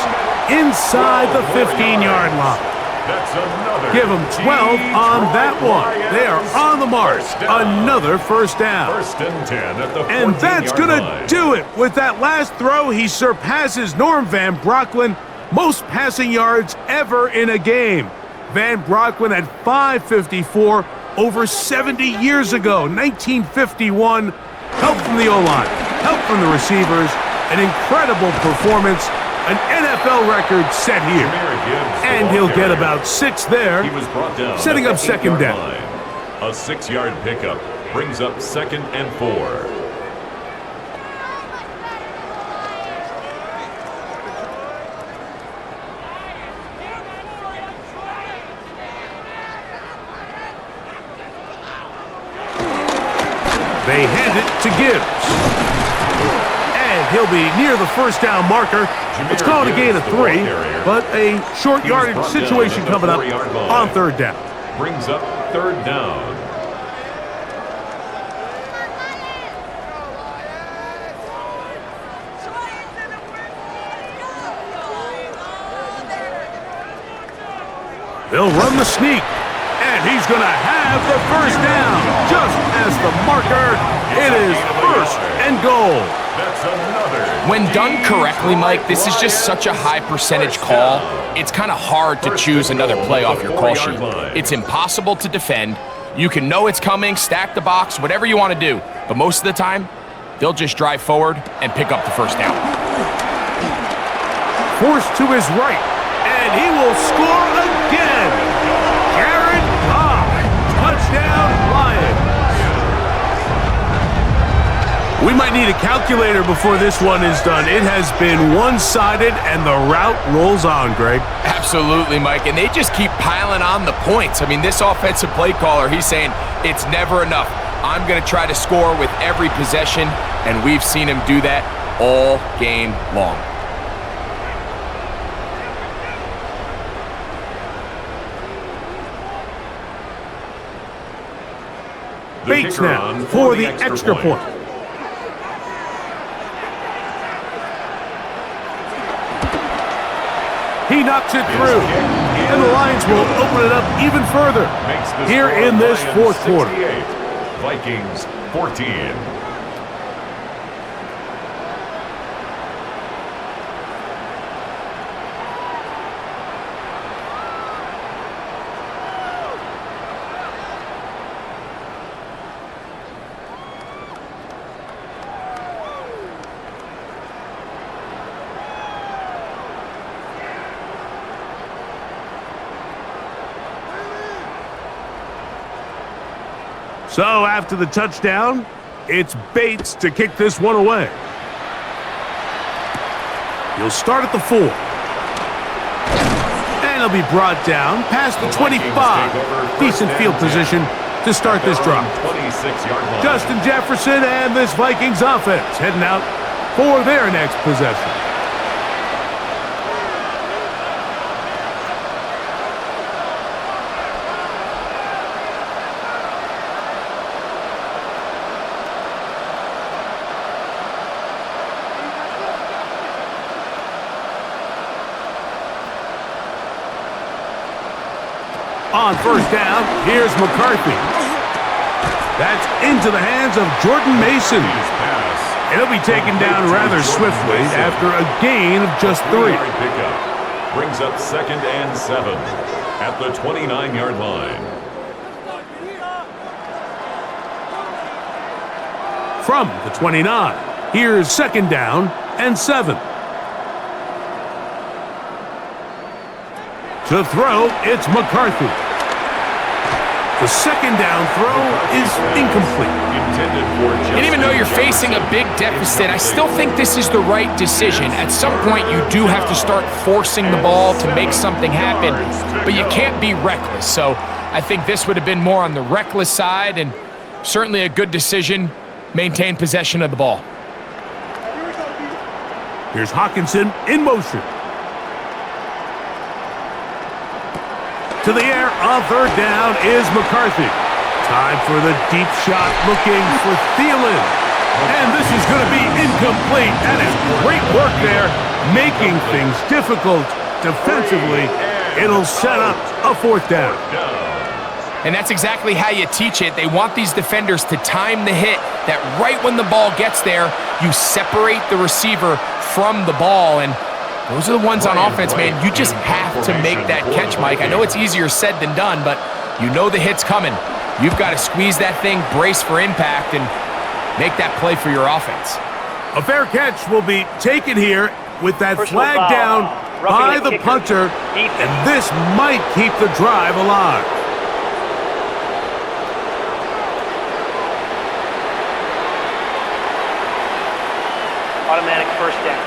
inside the 15-yard line. That's another. Give them 12 on that one. They are on the march. Another first down. 1st and 10 at the 14-yard line. And that's going to do it. With that last throw, he surpasses Norm Van Brocklin, most passing yards ever in a game. Van Brocklin had 554 over 70 years ago, 1951. Help from the O-line, help from the receivers, an incredible performance, an NFL record set here. And he'll get about 6 there, He was brought down setting at up the 2nd 8-yard down. line. A 6-yard pickup brings up 2nd and 4. They hand it to Gibbs. And he'll be near the first down marker. It's called a gain of 3, but a short yardage situation coming up on 3rd down. Brings up 3rd down. They'll run the sneak, and he's going to have the first down. Just as the marker, it is 1st and goal. That's another. When done correctly, Mike, this is just such a high percentage call. It's kind of hard to choose another play off your call sheet. It's impossible to defend. You can know it's coming, stack the box, whatever you want to do. But most of the time, they'll just drive forward and pick up the first down. Forced to his right, and he will score again. Jared Goff, touchdown Lions. We might need a calculator before this one is done. It has been one-sided, and the route rolls on, Greg. Absolutely, Mike, and they just keep piling on the points. I mean, this offensive play caller, he's saying it's never enough. I'm going to try to score with every possession, and we've seen him do that all game long. Bates now for the extra point. He knocks it through, and the Lions will open it up even further here in this 4th quarter. Vikings 14. So after the touchdown, it's Bates to kick this one away. He'll start at the 4. And he'll be brought down past the 25. Decent field position to start this drive. Justin Jefferson and this Vikings offense heading out for their next possession. On first down, here's McCarthy. That's into the hands of Jordan Mason. He'll be taken down rather swiftly after a gain of just 3. Pickup brings up 2nd and 7 at the 29-yard line. From the 29, here's 2nd down and 7. To throw, it's McCarthy. The 2nd down throw is incomplete. And even though you're facing a big deficit, I still think this is the right decision. At some point, you do have to start forcing the ball to make something happen, but you can't be reckless. So I think this would have been more on the reckless side, and certainly a good decision. Maintain possession of the ball. Here's Hawkinson in motion. To the air on third down is McCarthy. Time for the deep shot, looking for Thielen. And this is going to be incomplete. That is great work there, making things difficult defensively. It'll set up a 4th down. And that's exactly how you teach it. They want these defenders to time the hit, that right when the ball gets there, you separate the receiver from the ball. And those are the ones on offense, man. You just have to make that catch, Mike. I know it's easier said than done, but you know the hit's coming. You've got to squeeze that thing, brace for impact, and make that play for your offense. A fair catch will be taken here with that flag down by the punter, and this might keep the drive alive. Automatic first down.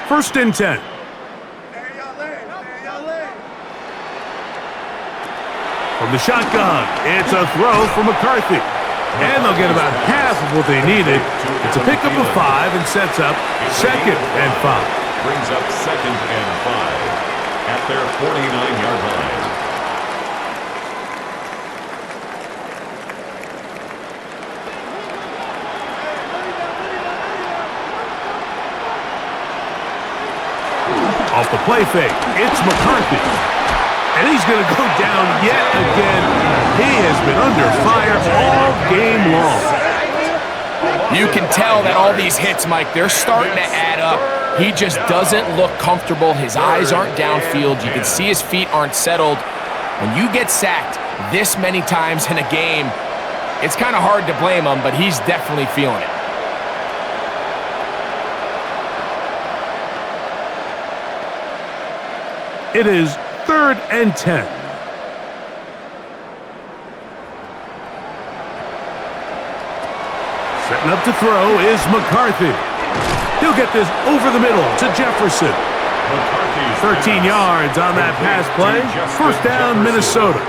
First and 10. From the shotgun, it's a throw for McCarthy. And they'll get about half of what they needed. It's a pickup of 5 and sets up 2nd and 5. Brings up 2nd and 5 at their 49-yard line. Off the play fake, it's McCarthy. And he's going to go down yet again. He has been under fire all game long. You can tell that all these hits, Mike, they're starting to add up. He just doesn't look comfortable. His eyes aren't downfield. You can see his feet aren't settled. When you get sacked this many times in a game, it's kind of hard to blame him, but he's definitely feeling it. It is 3rd and 10. Setting up to throw is McCarthy. He'll get this over the middle to Jefferson. 13 yards on that pass play. First down, Minnesota.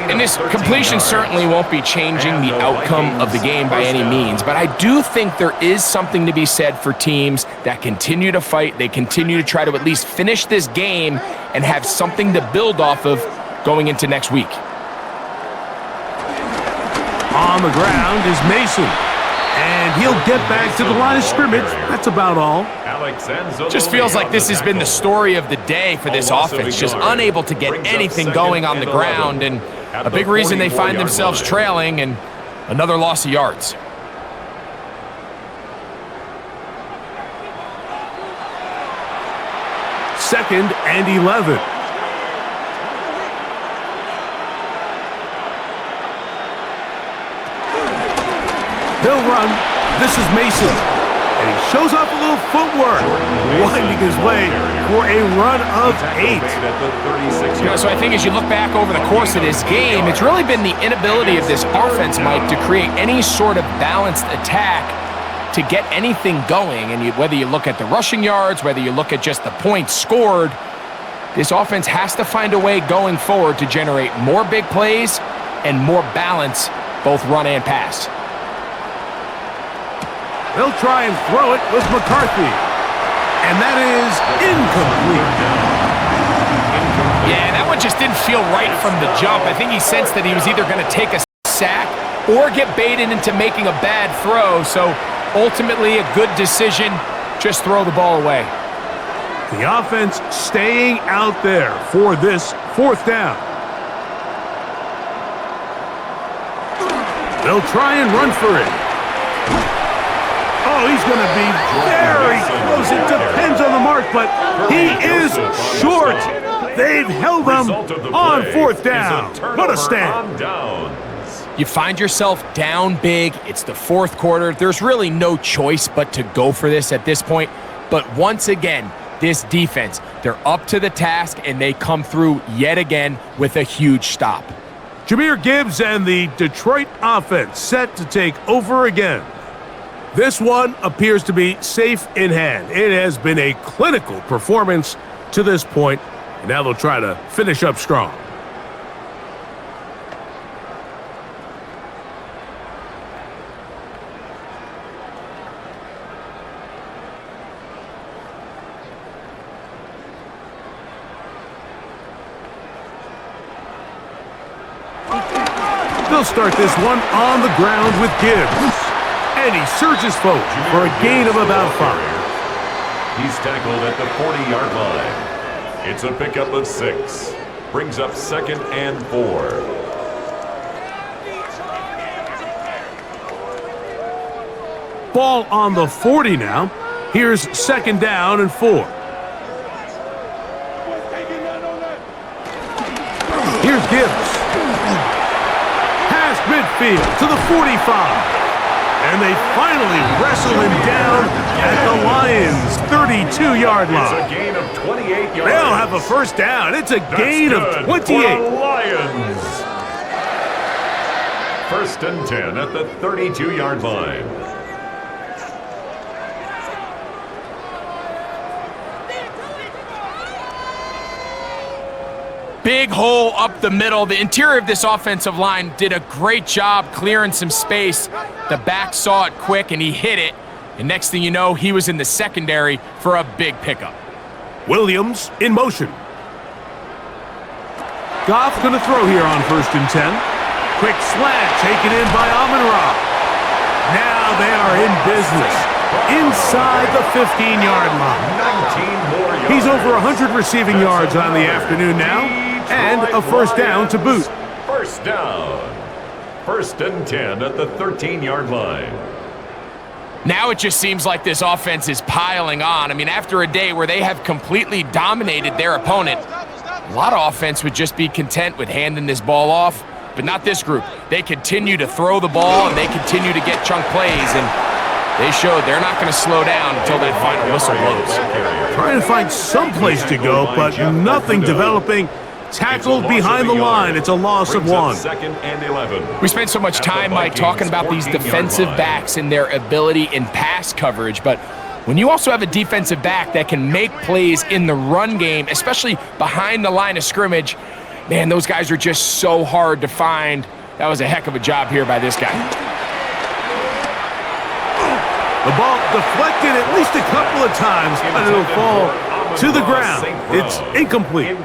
And this completion certainly won't be changing the outcome of the game by any means, but I do think there is something to be said for teams that continue to fight. They continue to try to at least finish this game and have something to build off of going into next week. On the ground is Mason. And he'll get back to the line of scrimmage. That's about all. Just feels like this has been the story of the day for this offense. Just unable to get anything going on the ground. And a big reason they find themselves trailing and another loss of yards. Second and 11. He'll run. This is Mason. And he shows off a little footwork, winding his way for a run of 8. So I think as you look back over the course of this game, it's really been the inability of this offense, Mike, to create any sort of balanced attack to get anything going. And whether you look at the rushing yards, whether you look at just the points scored, this offense has to find a way going forward to generate more big plays and more balance, both run and pass. They'll try and throw it with McCarthy. And that is incomplete. Yeah, that one just didn't feel right from the jump. I think he sensed that he was either going to take a sack or get baited into making a bad throw. So ultimately a good decision, just throw the ball away. The offense staying out there for this 4th down. They'll try and run for it. Oh, he's going to be very close. It depends on the mark, but he is short. They've held him on 4th down. What a stand. You find yourself down big. It's the 4th quarter. There's really no choice but to go for this at this point. But once again, this defense, they're up to the task, and they come through yet again with a huge stop. Jahmyr Gibbs and the Detroit offense set to take over again. This one appears to be safe in hand. It has been a clinical performance to this point, and now they'll try to finish up strong. They'll start this one on the ground with Gibbs. And he surges forward for a gain of about 5. He's tackled at the 40-yard line. It's a pickup of 6. Brings up 2nd and 4. Ball on the 40 now. Here's 2nd down and 4. Here's Gibbs. Past midfield to the 45. And they finally wrestle him down at the Lions' 32-yard line. It's a gain of 28 yards. They'll have a 1st down. It's a gain of 28. For the Lions. 1st and 10 at the 32-yard line. Big hole up the middle. The interior of this offensive line did a great job clearing some space. The back saw it quick, and he hit it. And next thing you know, he was in the secondary for a big pickup. Williams in motion. Goff going to throw here on 1st and 10. Quick slant taken in by Amon-Ra. Now they are in business inside the 15-yard line. 19 more yards. He's over 100 receiving yards on the afternoon now. And a 1st down to boot. 1st down. 1st and 10 at the 13-yard line. Now it just seems like this offense is piling on. I mean, after a day where they have completely dominated their opponent, a lot of offense would just be content with handing this ball off, but not this group. They continue to throw the ball, and they continue to get chunk plays, and they showed they're not going to slow down until that final whistle blows. Trying to find some place to go, but nothing developing. Tackled behind the line. It's a loss of 1. 2nd and 11. We spent so much time, Mike, talking about these defensive backs and their ability in pass coverage, but when you also have a defensive back that can make plays in the run game, especially behind the line of scrimmage, man, those guys are just so hard to find. That was a heck of a job here by this guy. The ball deflected at least a couple of times, but it'll fall to the ground. It's incomplete.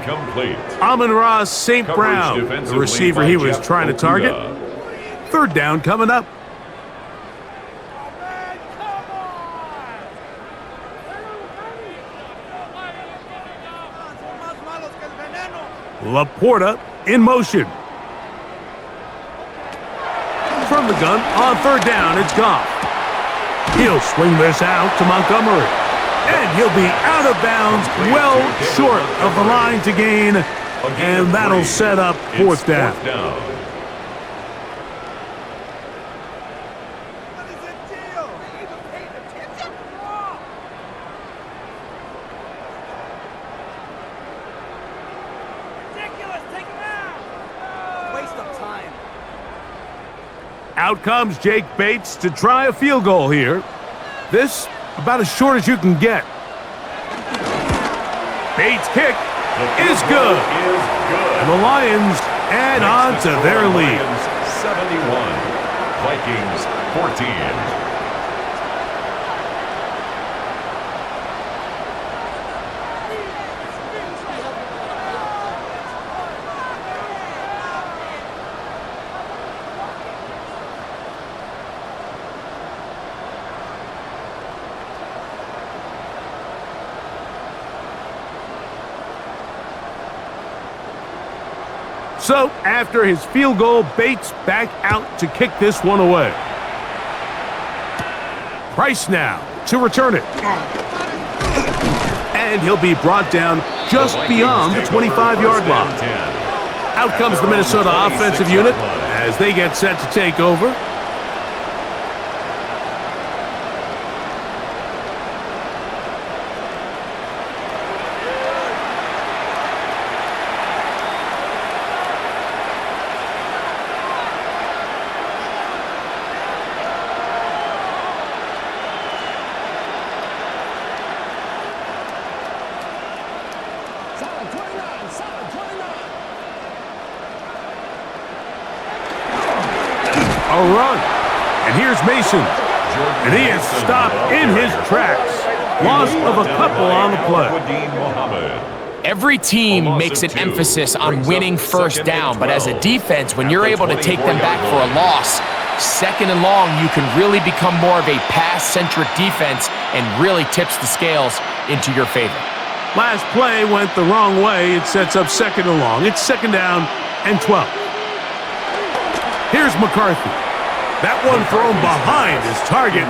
Amon-Ra St. Brown, the receiver he was trying to target. 3rd down coming up. Laporta in motion. From the gun on 3rd down, it's Goff. He'll swing this out to Montgomery. And he'll be out of bounds, well short of the line to gain. And that'll set up 4th down. Out comes Jake Bates to try a field goal here. This about as short as you can get. Bates' kick is good. And the Lions add on to their lead. 71, Vikings 14. So after his field goal, Bates back out to kick this one away. Price now to return it. And he'll be brought down just beyond the 25-yard line. Out comes the Minnesota offensive unit as they get set to take over. A run. And here's Mason. And he is stopped in his tracks. Loss of a couple on the play. Every team makes an emphasis on winning first down, but as a defense, when you're able to take them back for a loss, second and long, you can really become more of a pass-centric defense and really tips the scales into your favor. Last play went the wrong way. It sets up second and long. It's second down and 12. Here's McCarthy. That one thrown behind his target,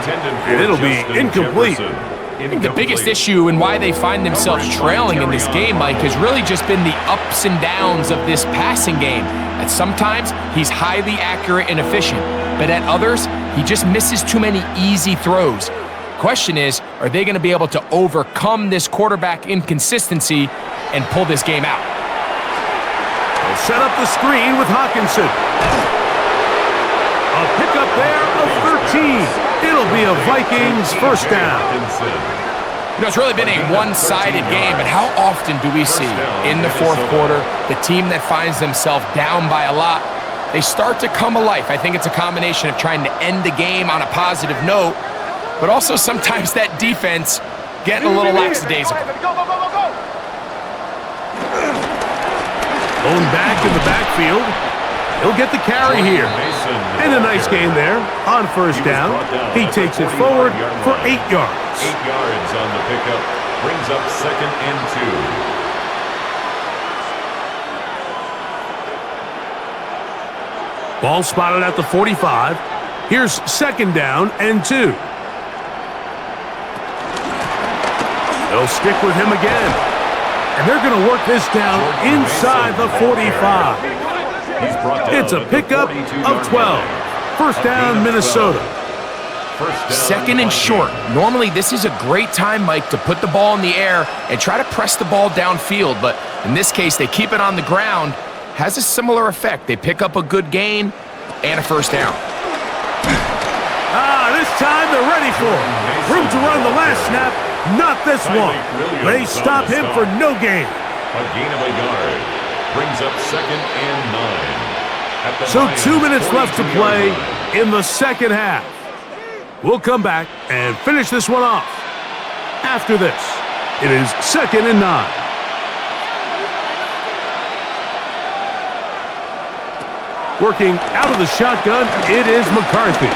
and it'll be incomplete. I think the biggest issue and why they find themselves trailing in this game, Mike, has really just been the ups and downs of this passing game. At sometimes, he's highly accurate and efficient, but at others, he just misses too many easy throws. Question is, are they going to be able to overcome this quarterback inconsistency and pull this game out? They'll set up the screen with Hawkinson. A pickup there of 13. It'll be a Vikings first down. You know, it's really been a one-sided game, but how often do we see in the fourth quarter the team that finds themselves down by a lot, they start to come alive? I think it's a combination of trying to end the game on a positive note, but also sometimes that defense getting a little lackadaisical. Going back in the backfield. He'll get the carry here. And a nice gain there on first down. He takes it forward for 8 yards. 8 yards on the pickup. Brings up second and 2. Ball spotted at the 45. Here's second down and 2. They'll stick with him again. And they're going to work this down inside the 45. It's a pickup of 12. First down, Minnesota. Second and short. Normally, this is a great time, Mike, to put the ball in the air and try to press the ball downfield. But in this case, they keep it on the ground. Has a similar effect. They pick up a good gain and a first down. This time they're ready for it. Room to run the last snap. Not this one. They stop him for no gain. A gain of a yard. Brings up second and 9. So 2 minutes left to play in the second half. We'll come back and finish this one off. After this, it is second and 9. Working out of the shotgun, it is McCarthy.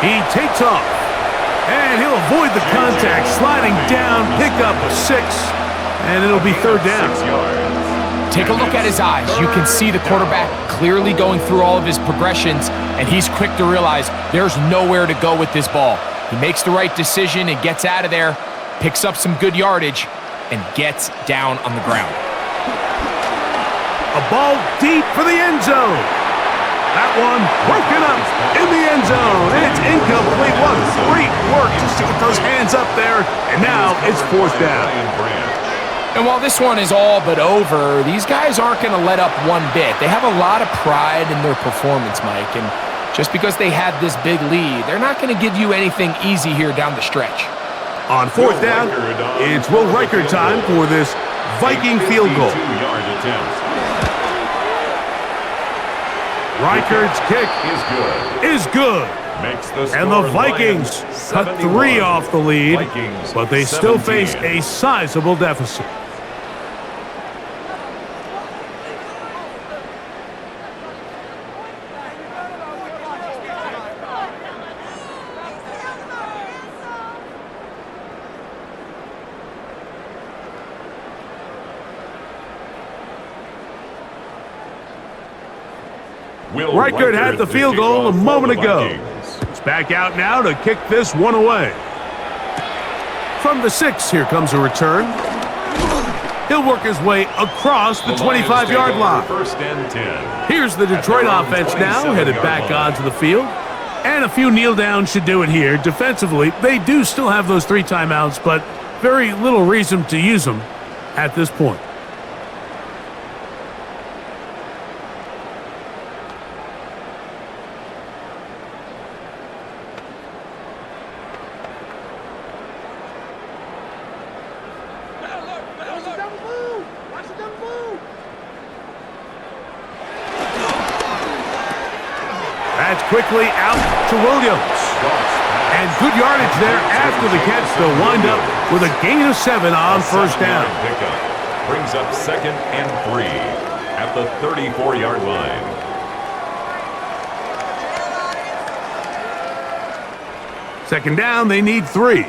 He takes off, and he'll avoid the contact, sliding down, pick up a 6, and it'll be third down. 6 yards. Take a look at his eyes. You can see the quarterback clearly going through all of his progressions, and he's quick to realize there's nowhere to go with this ball. He makes the right decision and gets out of there, picks up some good yardage, and gets down on the ground. A ball deep for the end zone. That one broken up in the end zone, and it's incomplete. What great work just to get those hands up there, and now it's fourth down. And while this one is all but over, these guys aren't going to let up one bit. They have a lot of pride in their performance, Mike, and just because they had this big lead, they're not going to give you anything easy here down the stretch. On fourth down, it's Will Riker time for this Viking field goal. Riker's kick is good. And the Vikings cut 3 off the lead, but they still face a sizable deficit. Will Reichert had the field goal a moment ago. Vikings. It's back out now to kick this one away. From the 6, here comes a return. He'll work his way across the 25-yard line. First and 10. Here's the Detroit offense now, headed back onto the field. And a few kneel downs should do it here. Defensively, they do still have those 3 timeouts, but very little reason to use them at this point. That's quickly out to Williams. And good yardage there after the catch. They'll wind up with a gain of 7 on first down. Pickup brings up 2nd and 3 at the 34-yard line. Second down, they need 3.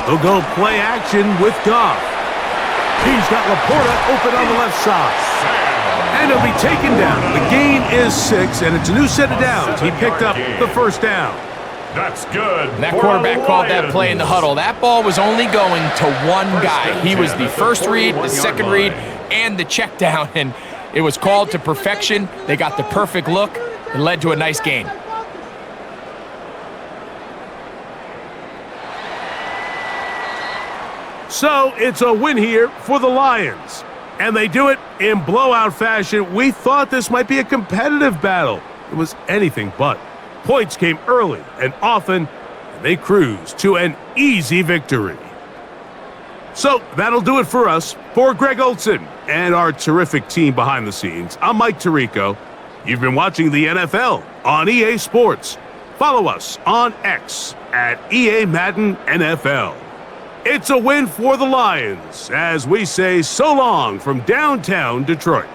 They'll go play action with Goff. He's got Laporta open on the left side. And he'll be taken down. The gain is 6, and it's a new set of downs. He picked up the first down. That's good. That quarterback called that play in the huddle. That ball was only going to one guy. He was the first read, the second read, and the check down, and it was called to perfection. They got the perfect look. It led to a nice gain. So it's a win here for the Lions. And they do it in blowout fashion. We thought this might be a competitive battle. It was anything but. Points came early and often, and they cruised to an easy victory. So that'll do it for us. For Greg Olson and our terrific team behind the scenes, I'm Mike Tirico. You've been watching the NFL on EA Sports. Follow us on X at EA Madden NFL. It's a win for the Lions as we say so long from downtown Detroit.